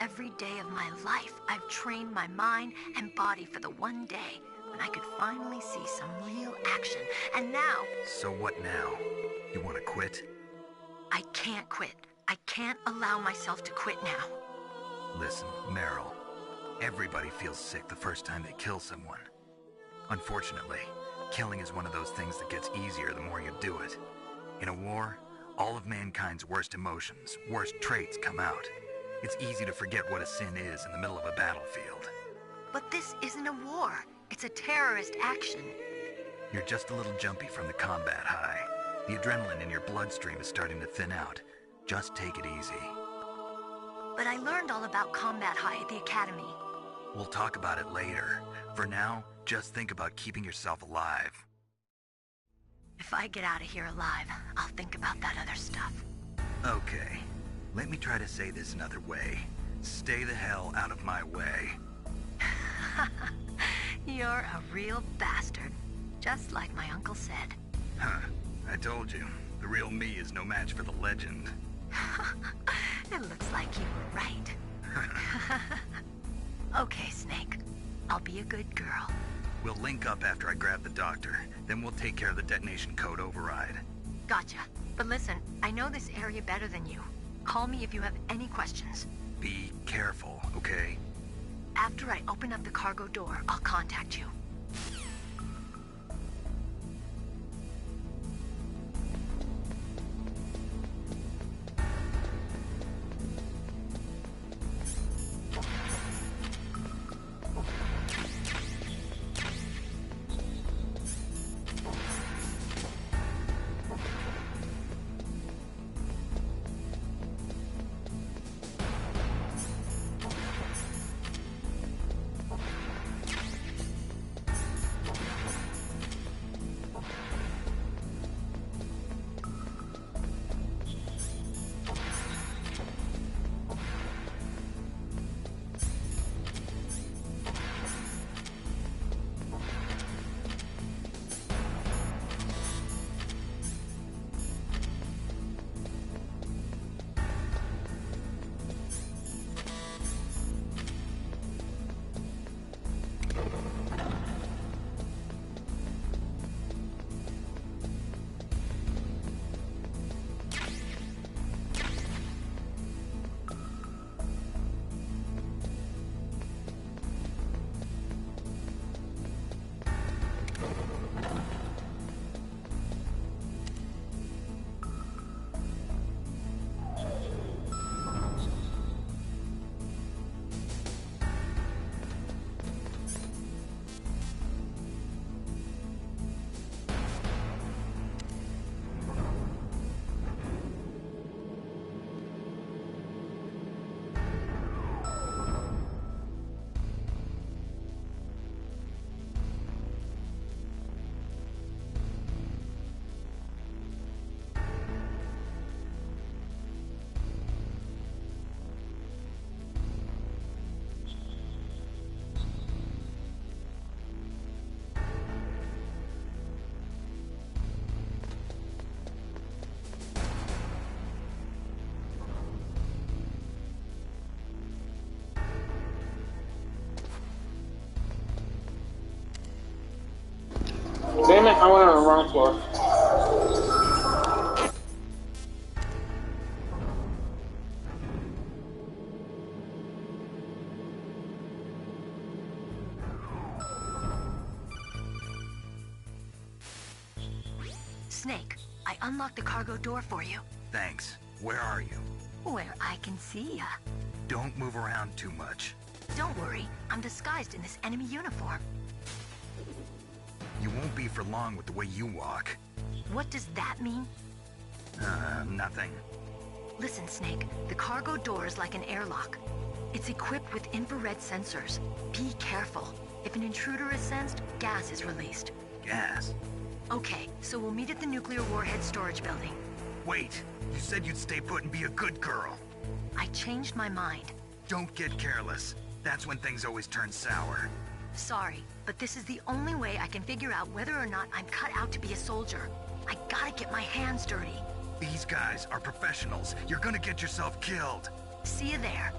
Every day of my life, I've trained my mind and body for the one day when I could finally see some real action. And now... So what now? You want to quit? I can't quit. I can't allow myself to quit now. Listen, Meryl. Everybody feels sick the first time they kill someone. Unfortunately, killing is one of those things that gets easier the more you do it. In a war, all of mankind's worst emotions, worst traits come out. It's easy to forget what a sin is in the middle of a battlefield. But this isn't a war. It's a terrorist action. You're just a little jumpy from the combat high. The adrenaline in your bloodstream is starting to thin out. Just take it easy. But I learned all about combat high at the academy. We'll talk about it later. For now, just think about keeping yourself alive. If I get out of here alive, I'll think about that other stuff. Okay. Let me try to say this another way. Stay the hell out of my way. You're a real bastard. Just like my uncle said. Huh. I told you. The real me is no match for the legend. It looks like you were right. Okay, Snake. I'll be a good girl. We'll link up after I grab the doctor. Then we'll take care of the detonation code override. Gotcha. But listen, I know this area better than you. Call me if you have any questions. Be careful, okay? After I open up the cargo door, I'll contact you. Damn it, I went on the wrong floor. Snake, I unlocked the cargo door for you. Thanks. Where are you? Where I can see ya. Don't move around too much. Don't worry, I'm disguised in this enemy uniform. You won't be for long with the way you walk. What does that mean? Nothing. Listen, Snake, the cargo door is like an airlock. It's equipped with infrared sensors. Be careful. If an intruder is sensed, gas is released. Gas? Okay, so we'll meet at the nuclear warhead storage building. Wait, you said you'd stay put and be a good girl. I changed my mind. Don't get careless. That's when things always turn sour. Sorry, but this is the only way I can figure out whether or not I'm cut out to be a soldier. I gotta get my hands dirty. These guys are professionals. You're gonna get yourself killed. See you there.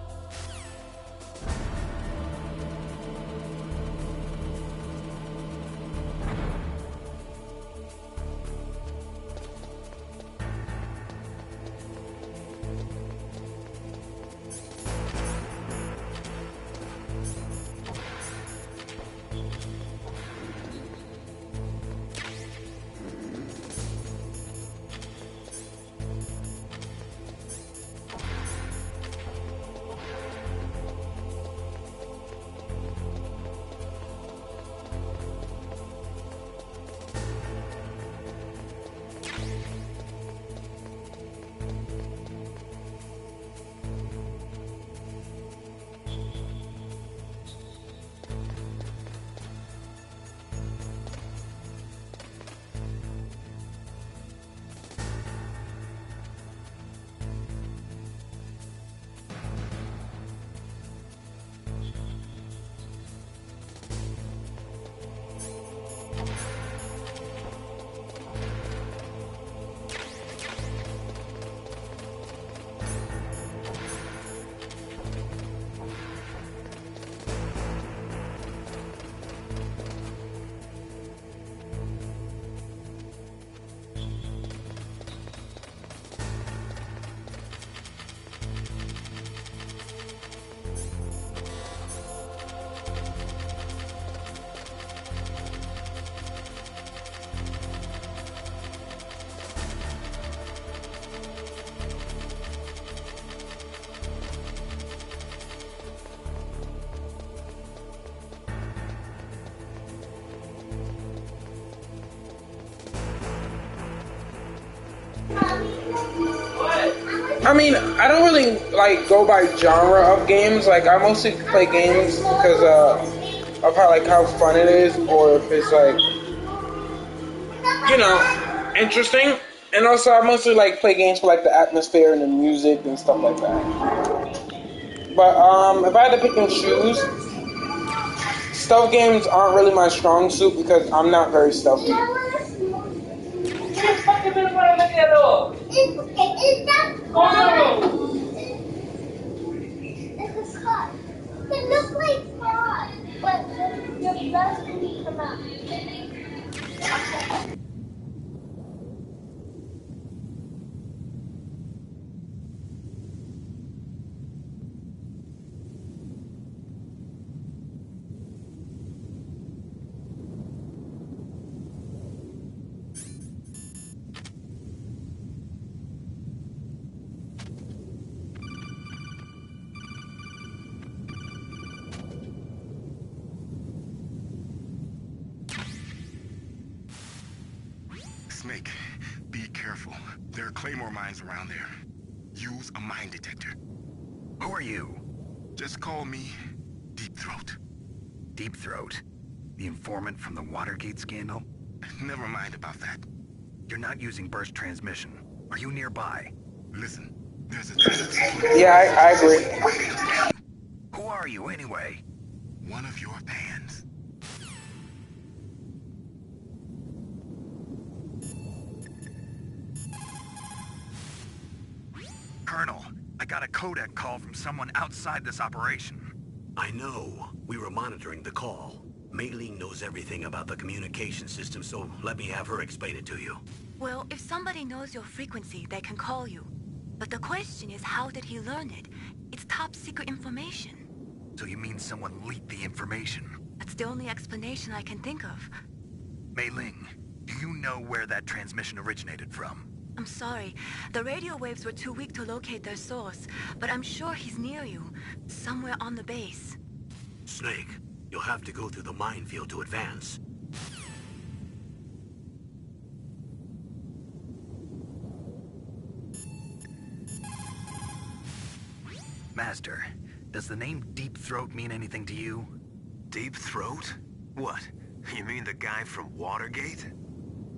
I mean, I don't really like go by genre of games. Like I mostly play games because of how fun it is, or if it's like interesting. And also, I mostly like play games for like the atmosphere and the music and stuff like that. But if I had to pick and choose, stealth games aren't really my strong suit because I'm not very stealthy. It looks like fraud, but your best will come out. Snake, be careful. There are Claymore mines around there. Use a mine detector. Who are you? Just call me Deep Throat. Deep Throat? The informant from the Watergate scandal? Never mind about that. You're not using burst transmission. Are you nearby? Listen, there's a... Yeah, I agree. Who are you anyway? One of your fans. Colonel, I got a codec call from someone outside this operation. I know. We were monitoring the call. Mei Ling knows everything about the communication system, so let me have her explain it to you. Well, if somebody knows your frequency, they can call you. But the question is, how did he learn it? It's top secret information. So you mean someone leaked the information? That's the only explanation I can think of. Mei Ling, do you know where that transmission originated from? I'm sorry. The radio waves were too weak to locate their source, but I'm sure he's near you, somewhere on the base. Snake, you'll have to go through the minefield to advance. Master, does the name Deep Throat mean anything to you? Deep Throat? What? You mean the guy from Watergate?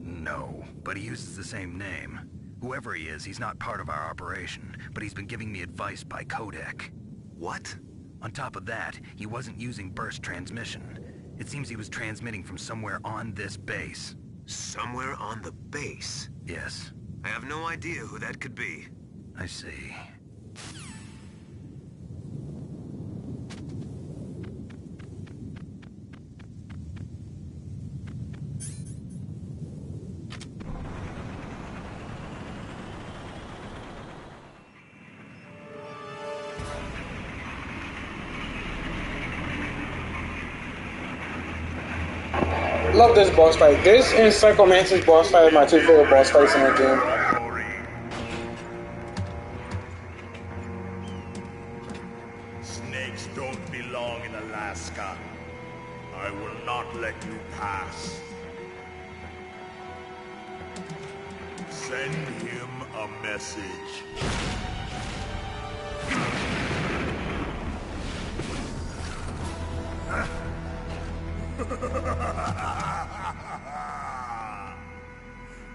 No, but he uses the same name. Whoever he is, he's not part of our operation, but he's been giving me advice by codec. What? On top of that, he wasn't using burst transmission. It seems he was transmitting from somewhere on this base. Somewhere on the base? Yes. I have no idea who that could be. I see. Love this boss fight. This and Psychomancer's boss fight are my two favorite boss fights in the game. Snakes don't belong in Alaska. I will not let you pass. Send him a message.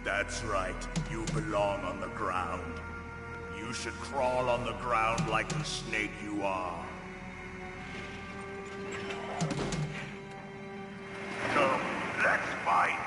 That's right, you belong on the ground. You should crawl on the ground like the snake you are. Come, let's fight.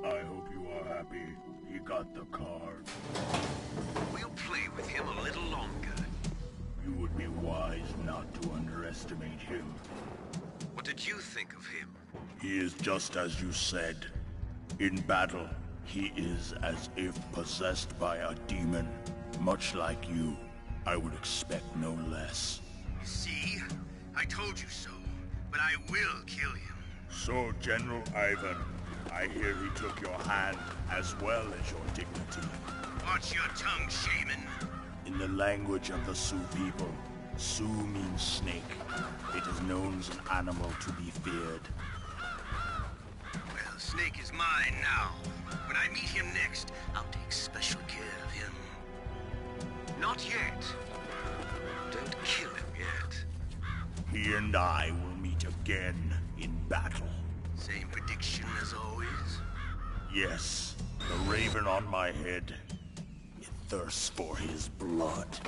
I hope you are happy. He got the card. We'll play with him a little longer. You would be wise not to underestimate him. What did you think of him? He is just as you said. In battle, he is as if possessed by a demon. Much like you, I would expect no less. See? I told you so. But I will kill him. So, General Ivan, I hear he took your hand as well as your dignity. Watch your tongue, shaman. In the language of the Sioux people, Sioux means snake. It is known as an animal to be feared. Well, Snake is mine now. When I meet him next, I'll take special care of him. Not yet. Don't kill him yet. He and I will meet again in battle. Same prediction as always? Yes, the raven on my head. It thirsts for his blood.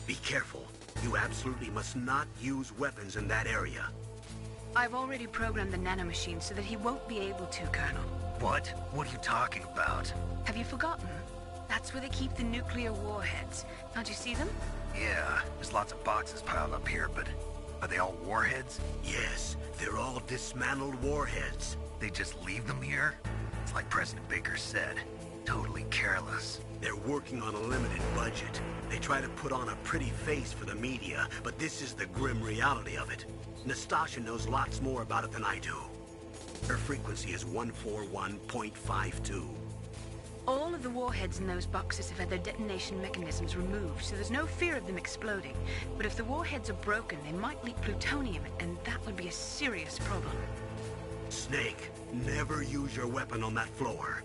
Be careful. You absolutely must not use weapons in that area. I've already programmed the nanomachine so that he won't be able to, Colonel. What? What are you talking about? Have you forgotten? That's where they keep the nuclear warheads. Can't you see them? Yeah, there's lots of boxes piled up here, but are they all warheads? Yes, they're all dismantled warheads. They just leave them here? It's like President Baker said. Totally careless. They're working on a limited budget. They try to put on a pretty face for the media, but this is the grim reality of it. Nastasha knows lots more about it than I do. Her frequency is 141.52. All of the warheads in those boxes have had their detonation mechanisms removed, so there's no fear of them exploding. But if the warheads are broken, they might leak plutonium, and that would be a serious problem. Snake, never use your weapon on that floor.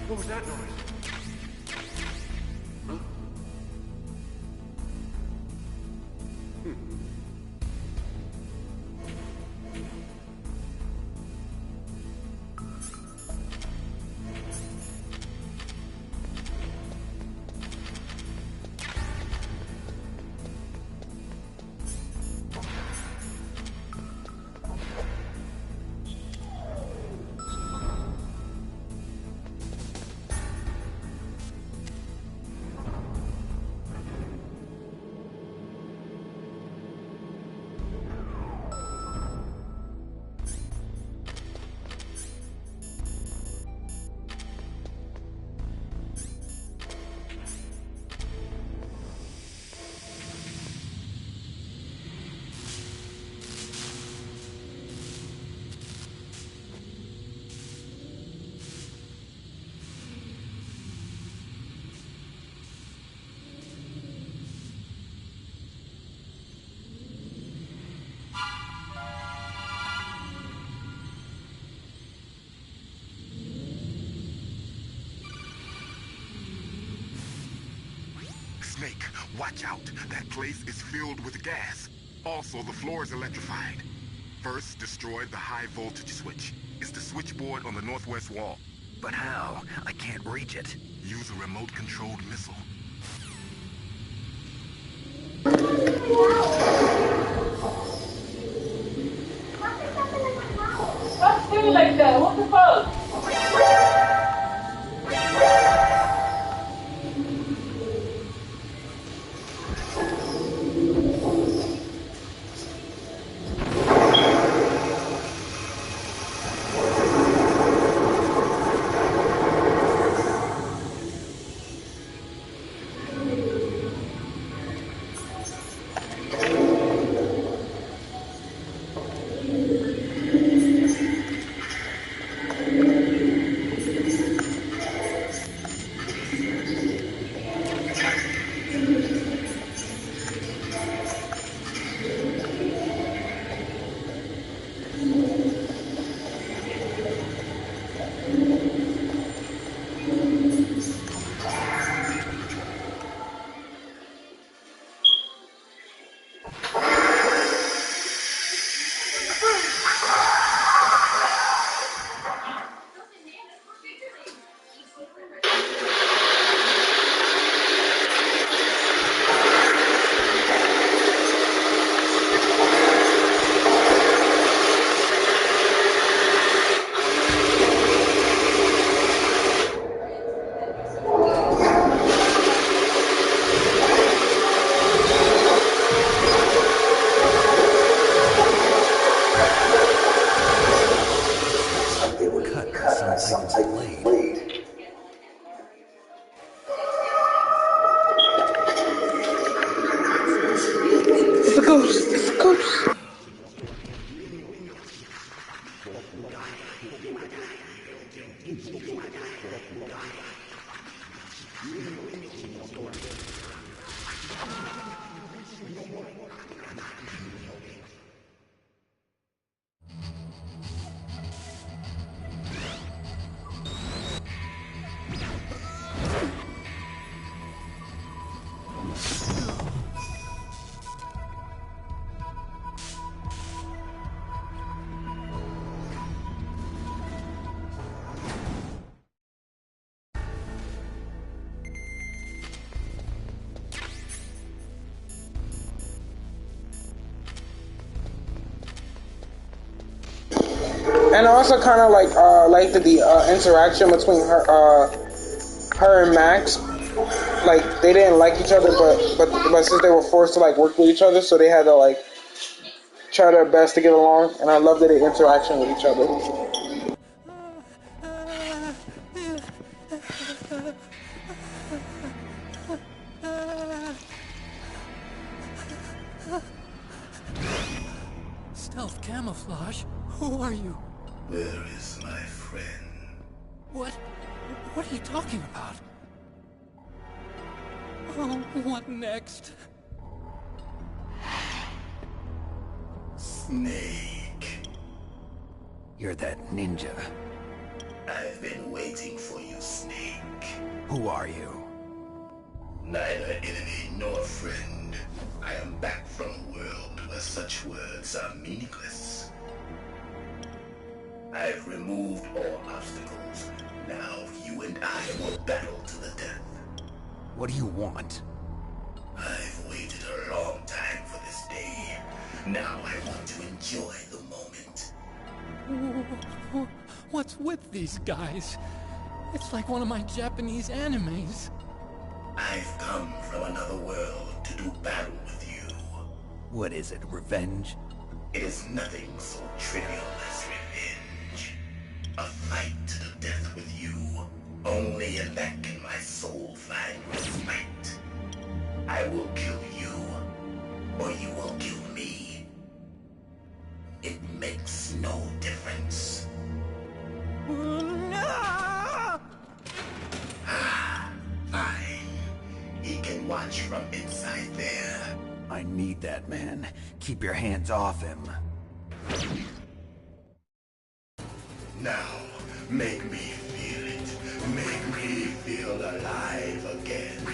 What was that noise? Huh? Snake, watch out. That place is filled with gas. Also, the floor is electrified. First, destroy the high voltage switch. It's the switchboard on the northwest wall. But how? I can't reach it. Use a remote-controlled missile. Stop doing like that. What the fuck? And I also kind of like the interaction between her and Max. Like they didn't like each other, but since they were forced to like work with each other, so they had to like try their best to get along. And I love the interaction with each other. Stealth camouflage? Who are you? Where is my friend? What are you talking about? Oh, what next? Snake. You're that ninja. I've been waiting for you, Snake. Who are you? Neither enemy nor friend. I am back from a world where such words are meaningless. I've removed all obstacles. Now you and I will battle to the death. What do you want? I've waited a long time for this day. Now I want to enjoy the moment. What's with these guys? It's like one of my Japanese animes. I've come from another world to do battle with you. What is it, revenge? It is nothing so trivial as revenge. A fight to the death with you. Only in that can my soul find respite. I will kill you, or you will kill me. It makes no difference. Fine. He can watch from inside there. I need that man. Keep your hands off him. Now, make me feel it. Make me feel alive again.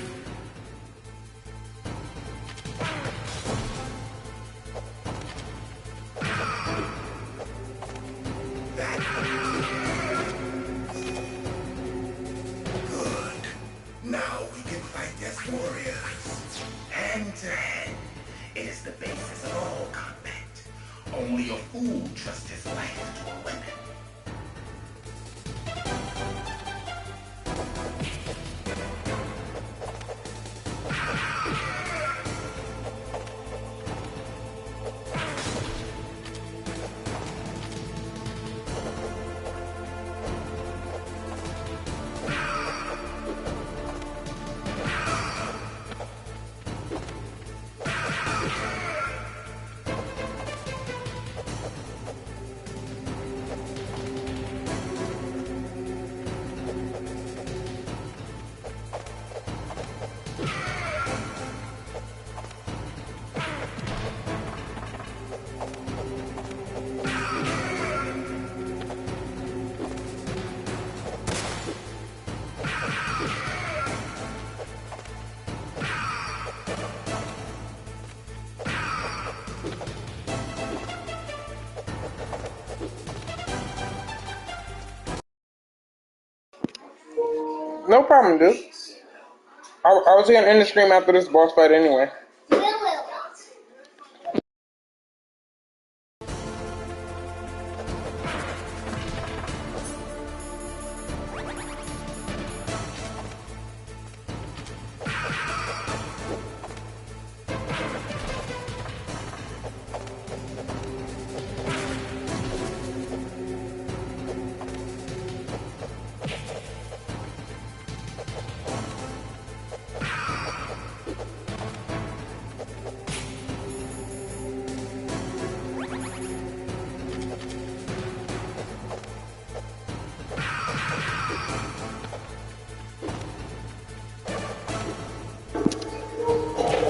Good. Now we can fight as warriors. Hand to hand. It is the basis of all combat. Only a fool trusts his life to a weapon. No problem, dude. I was gonna end the stream after this boss fight anyway.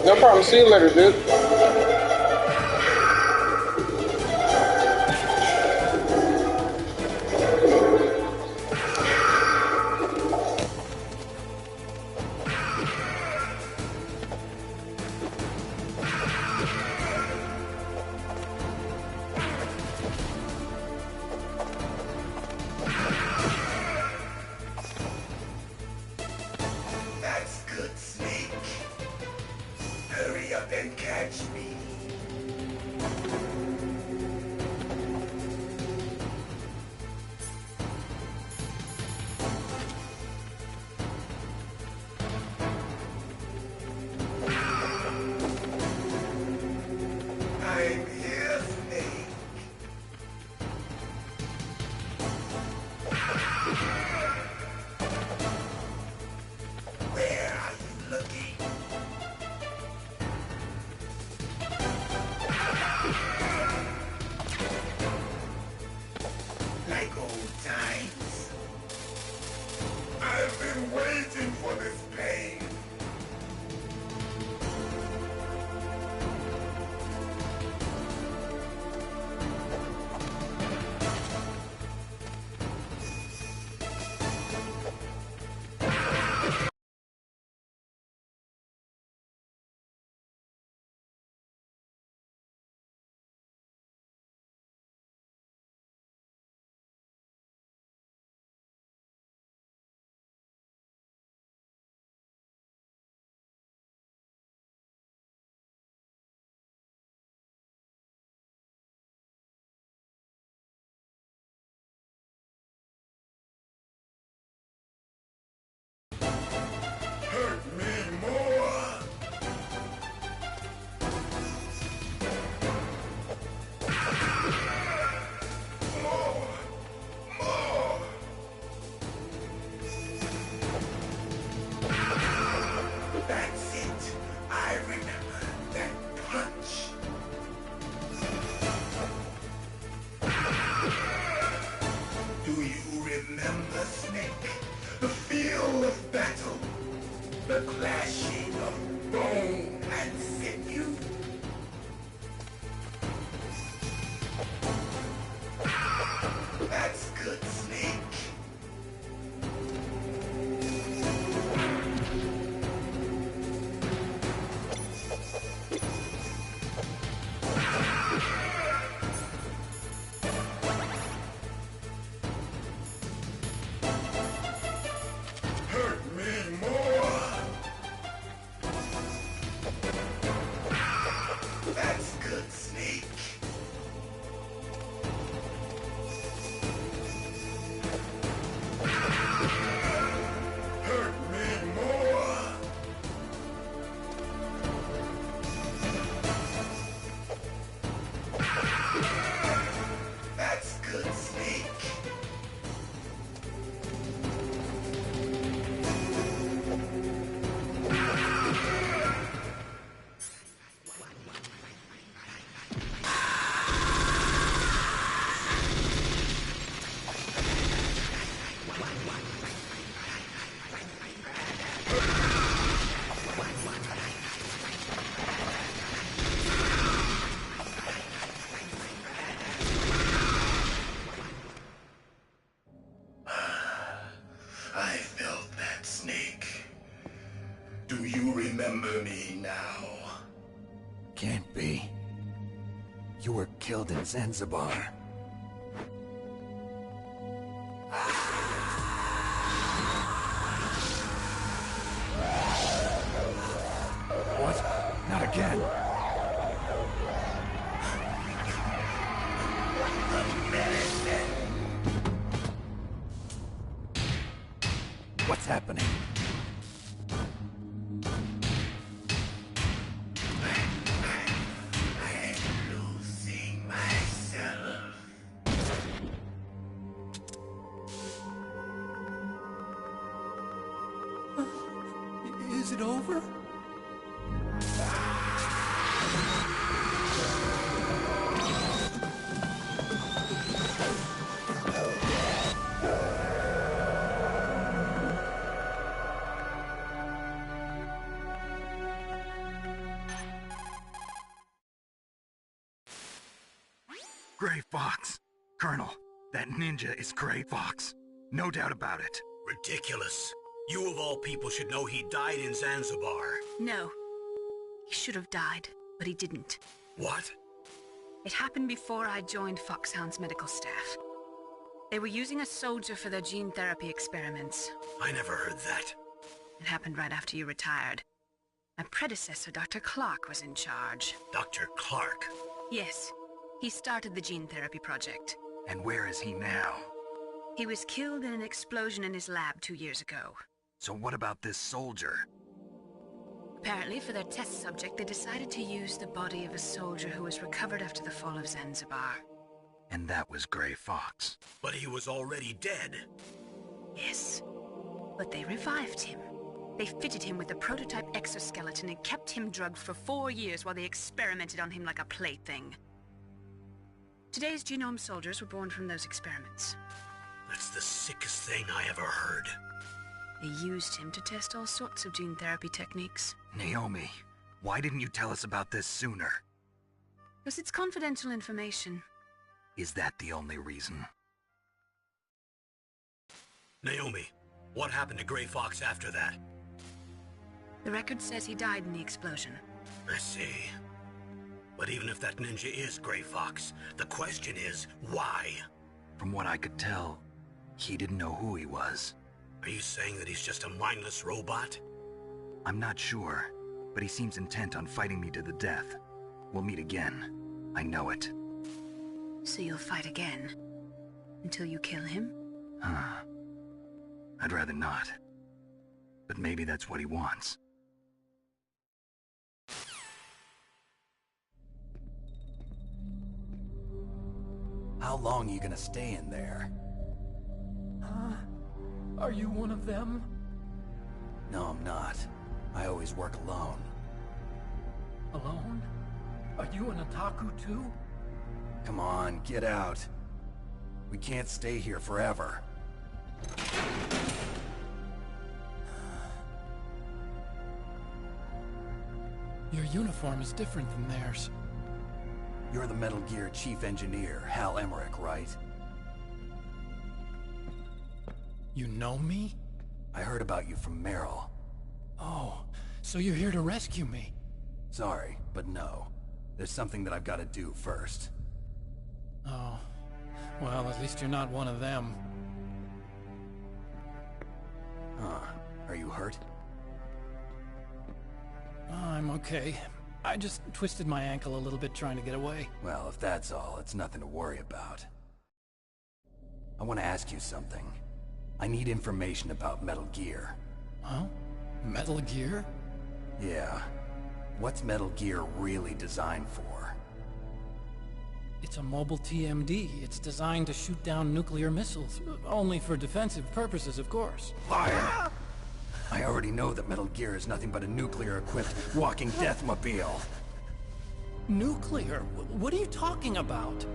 No problem. See you later, dude. That's good, Snake. Hurry up and catch me. I'm here, Snake. Where are you looking? Like old times. I've been waiting for this pain. of battle. The clashing of bone and sinew. That's good, Snake. Hurt me more. That's good, Snake. Hurt me more. That's good, Snake. I felt that, Snake. Do you remember me now? Can't be. You were killed in Zanzibar. What? Not again. What's happening? I'm losing myself. Is it over? Gray Fox. Colonel, that ninja is Gray Fox. No doubt about it. Ridiculous. You of all people should know he died in Zanzibar. No. He should have died, but he didn't. What? It happened before I joined Foxhound's medical staff. They were using a soldier for their gene therapy experiments. I never heard that. It happened right after you retired. My predecessor, Dr. Clark, was in charge. Dr. Clark? Yes. He started the gene therapy project. And where is he now? He was killed in an explosion in his lab 2 years ago. So what about this soldier? Apparently, for their test subject, they decided to use the body of a soldier who was recovered after the fall of Zanzibar. And that was Gray Fox. But he was already dead. Yes. But they revived him. They fitted him with a prototype exoskeleton and kept him drugged for 4 years while they experimented on him like a plaything. Today's genome soldiers were born from those experiments. That's the sickest thing I ever heard. They used him to test all sorts of gene therapy techniques. Naomi, why didn't you tell us about this sooner? Because it's confidential information. Is that the only reason? Naomi, what happened to Gray Fox after that? The record says he died in the explosion. I see. But even if that ninja is Gray Fox, the question is, why? From what I could tell, he didn't know who he was. Are you saying that he's just a mindless robot? I'm not sure, but he seems intent on fighting me to the death. We'll meet again. I know it. So you'll fight again? Until you kill him? Huh. I'd rather not. But maybe that's what he wants. How long are you gonna stay in there? Huh? Are you one of them? No, I'm not. I always work alone. Alone? Are you an otaku too? Come on, get out. We can't stay here forever. Your uniform is different than theirs. You're the Metal Gear Chief Engineer, Hal Emmerich, right? You know me? I heard about you from Meryl. Oh, so you're here to rescue me? Sorry, but no. There's something that I've got to do first. Oh. Well, at least you're not one of them. Huh. Are you hurt? Oh, I'm okay. I just twisted my ankle a little bit trying to get away. Well, if that's all, it's nothing to worry about. I want to ask you something. I need information about Metal Gear. Huh? Metal Gear? Yeah. What's Metal Gear really designed for? It's a mobile TMD. It's designed to shoot down nuclear missiles. Only for defensive purposes, of course. Liar! I already know that Metal Gear is nothing but a nuclear-equipped walking deathmobile. Nuclear? What are you talking about?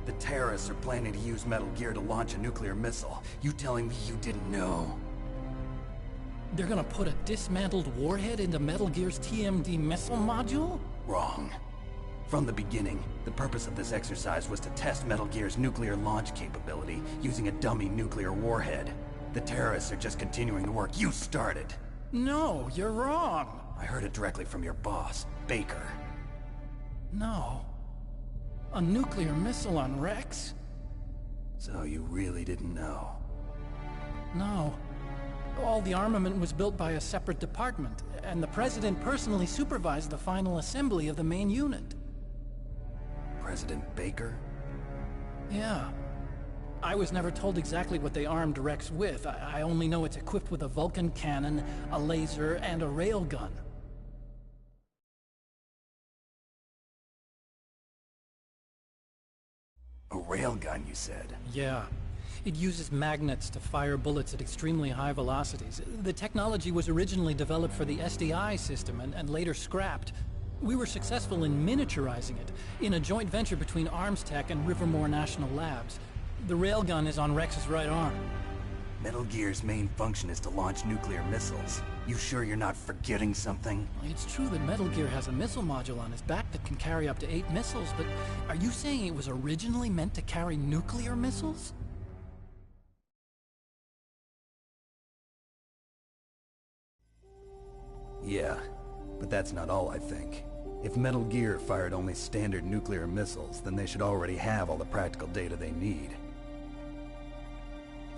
The terrorists are planning to use Metal Gear to launch a nuclear missile. You telling me you didn't know? They're gonna put a dismantled warhead into Metal Gear's TMD missile module? Wrong. From the beginning, the purpose of this exercise was to test Metal Gear's nuclear launch capability using a dummy nuclear warhead. The terrorists are just continuing the work you started. No, you're wrong. I heard it directly from your boss, Baker. No. A nuclear missile on Rex? So you really didn't know? No. All the armament was built by a separate department, and the President personally supervised the final assembly of the main unit. President Baker? Yeah. I was never told exactly what they armed Rex with. I only know it's equipped with a Vulcan cannon, a laser, and a railgun. A railgun, you said? Yeah. It uses magnets to fire bullets at extremely high velocities. The technology was originally developed for the SDI system and later scrapped. We were successful in miniaturizing it, in a joint venture between Armstech and Rivermore National Labs. The railgun is on Rex's right arm. Metal Gear's main function is to launch nuclear missiles. You sure you're not forgetting something? It's true that Metal Gear has a missile module on his back that can carry up to 8 missiles, but are you saying it was originally meant to carry nuclear missiles? Yeah, but that's not all I think. If Metal Gear fired only standard nuclear missiles, then they should already have all the practical data they need.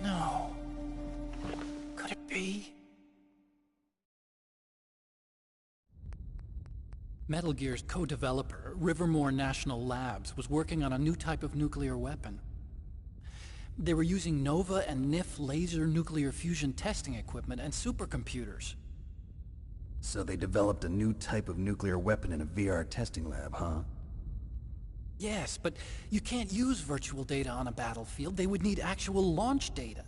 No. Could it be? Metal Gear's co-developer, Rivermore National Labs, was working on a new type of nuclear weapon. They were using NOVA and NIF laser nuclear fusion testing equipment and supercomputers. So they developed a new type of nuclear weapon in a VR testing lab, huh? Yes, but you can't use virtual data on a battlefield. They would need actual launch data.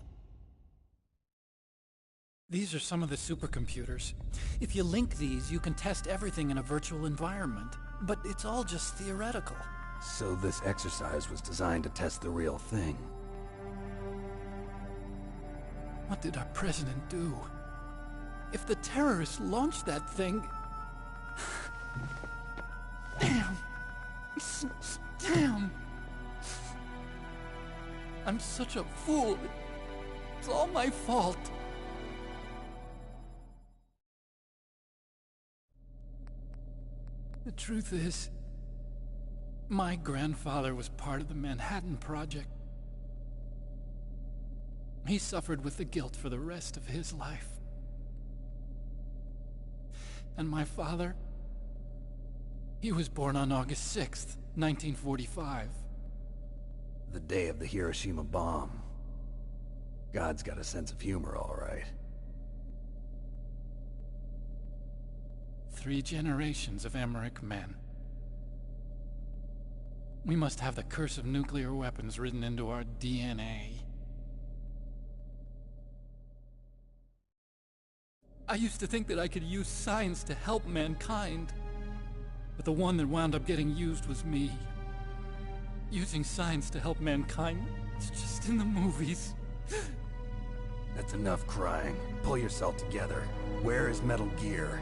These are some of the supercomputers. If you link these, you can test everything in a virtual environment. But it's all just theoretical. So this exercise was designed to test the real thing. What did our president do? If the terrorists launched that thing... Damn! Damn! I'm such a fool. It's all my fault. The truth is, my grandfather was part of the Manhattan Project. He suffered with the guilt for the rest of his life. And my father, he was born on August 6th, 1945. The day of the Hiroshima bomb. God's got a sense of humor, all right. 3 generations of Emmerich men. We must have the curse of nuclear weapons written into our DNA. I used to think that I could use science to help mankind, but the one that wound up getting used was me. Using science to help mankind, it's just in the movies. That's enough crying. Pull yourself together. Where is Metal Gear?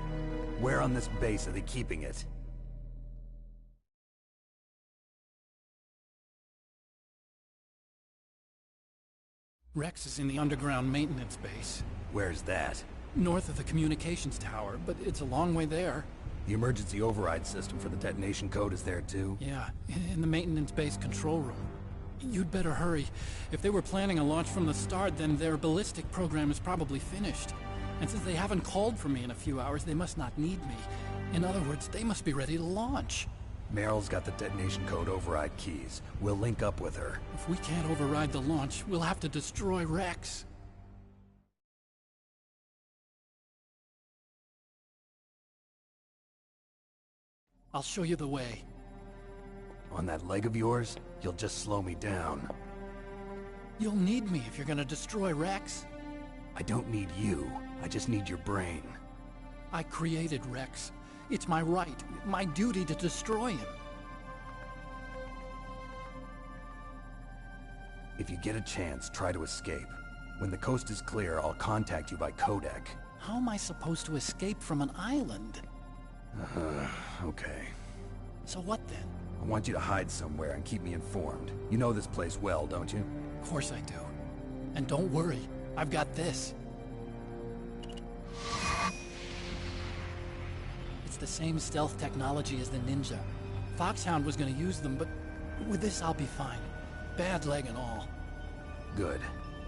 Where on this base are they keeping it? Rex is in the underground maintenance base. Where's that? North of the communications tower, but it's a long way there. The emergency override system for the detonation code is there too? Yeah, in the maintenance base control room. You'd better hurry. If they were planning a launch from the start, then their ballistic program is probably finished. And since they haven't called for me in a few hours, they must not need me. In other words, they must be ready to launch. Meryl's got the detonation code override keys. We'll link up with her. If we can't override the launch, we'll have to destroy Rex. I'll show you the way. On that leg of yours, you'll just slow me down. You'll need me if you're gonna destroy Rex. I don't need you. I just need your brain. I created Rex. It's my right, my duty to destroy him. If you get a chance, try to escape. When the coast is clear, I'll contact you by codec. How am I supposed to escape from an island? Okay. So what then? I want you to hide somewhere and keep me informed. You know this place well, don't you? Of course I do. And don't worry, I've got this. It's the same stealth technology as the Ninja. Foxhound was gonna use them, but with this I'll be fine. Bad leg and all. Good.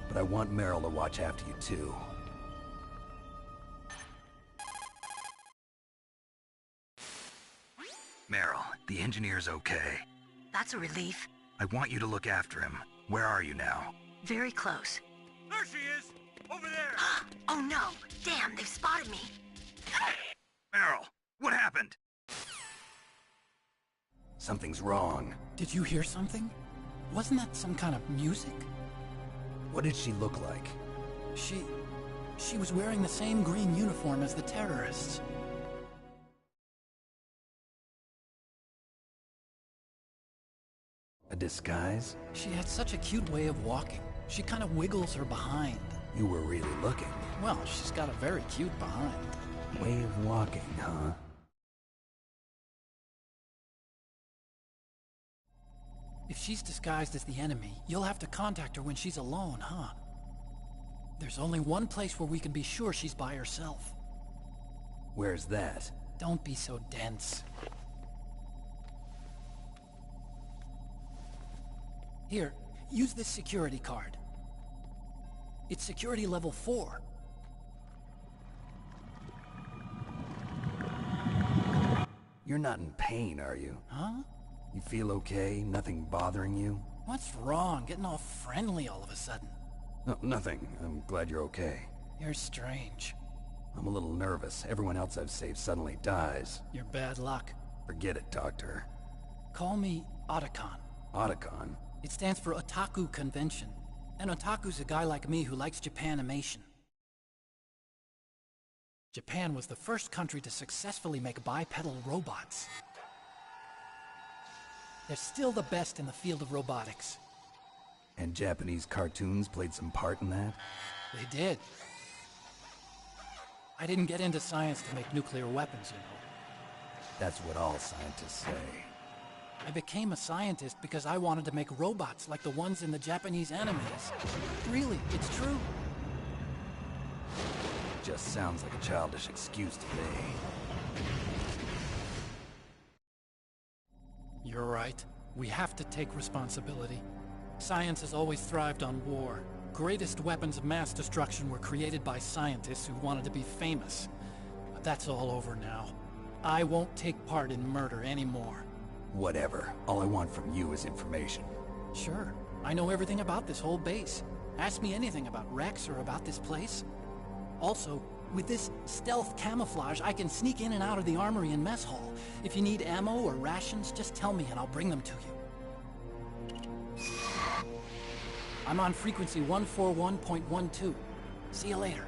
But I want Meryl to watch after you too. Meryl, the engineer's okay. That's a relief. I want you to look after him. Where are you now? Very close. There she is! Over there! Oh no! Damn, they've spotted me! Meryl, what happened? Something's wrong. Did you hear something? Wasn't that some kind of music? What did she look like? She was wearing the same green uniform as the terrorists. A disguise? She had such a cute way of walking. She kind of wiggles her behind. You were really looking. Well, she's got a very cute behind. Way of walking, huh? If she's disguised as the enemy, you'll have to contact her when she's alone, huh? There's only one place where we can be sure she's by herself. Where's that? Don't be so dense. Here, use this security card. It's security level 4. You're not in pain, are you? Huh? You feel okay? Nothing bothering you? What's wrong? Getting all friendly all of a sudden. No, nothing. I'm glad you're okay. You're strange. I'm a little nervous. Everyone else I've saved suddenly dies. You're bad luck. Forget it, Doctor. Call me Otacon. Otacon? It stands for Otaku Convention. And Otaku's a guy like me who likes Japanimation. Japan was the first country to successfully make bipedal robots. They're still the best in the field of robotics. And Japanese cartoons played some part in that? They did. I didn't get into science to make nuclear weapons, you know. That's what all scientists say. I became a scientist because I wanted to make robots like the ones in the Japanese animes. Really, it's true. Just sounds like a childish excuse to me. You're right. We have to take responsibility. Science has always thrived on war. Greatest weapons of mass destruction were created by scientists who wanted to be famous. But that's all over now. I won't take part in murder anymore. Whatever. All I want from you is information. Sure. I know everything about this whole base. Ask me anything about Rex or about this place. Also, with this stealth camouflage, I can sneak in and out of the armory and mess hall. If you need ammo or rations, just tell me and I'll bring them to you. I'm on frequency 141.12. See you later.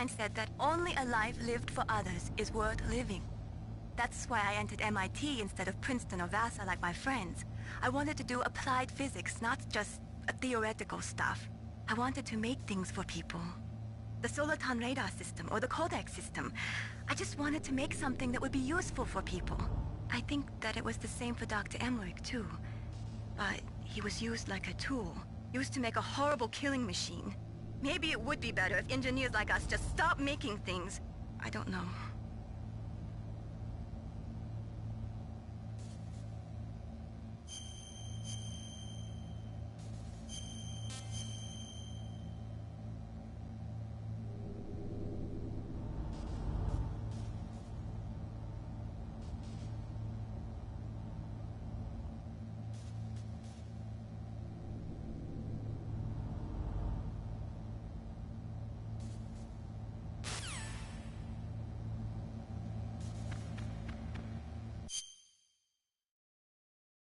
Einstein said that only a life lived for others is worth living. That's why I entered MIT instead of Princeton or Vassar like my friends. I wanted to do applied physics, not just theoretical stuff. I wanted to make things for people. The Soliton radar system or the Codec system. I just wanted to make something that would be useful for people. I think that it was the same for Dr. Emmerich too. But he was used like a tool, used to make a horrible killing machine. Maybe it would be better if engineers like us just stopped making things. I don't know.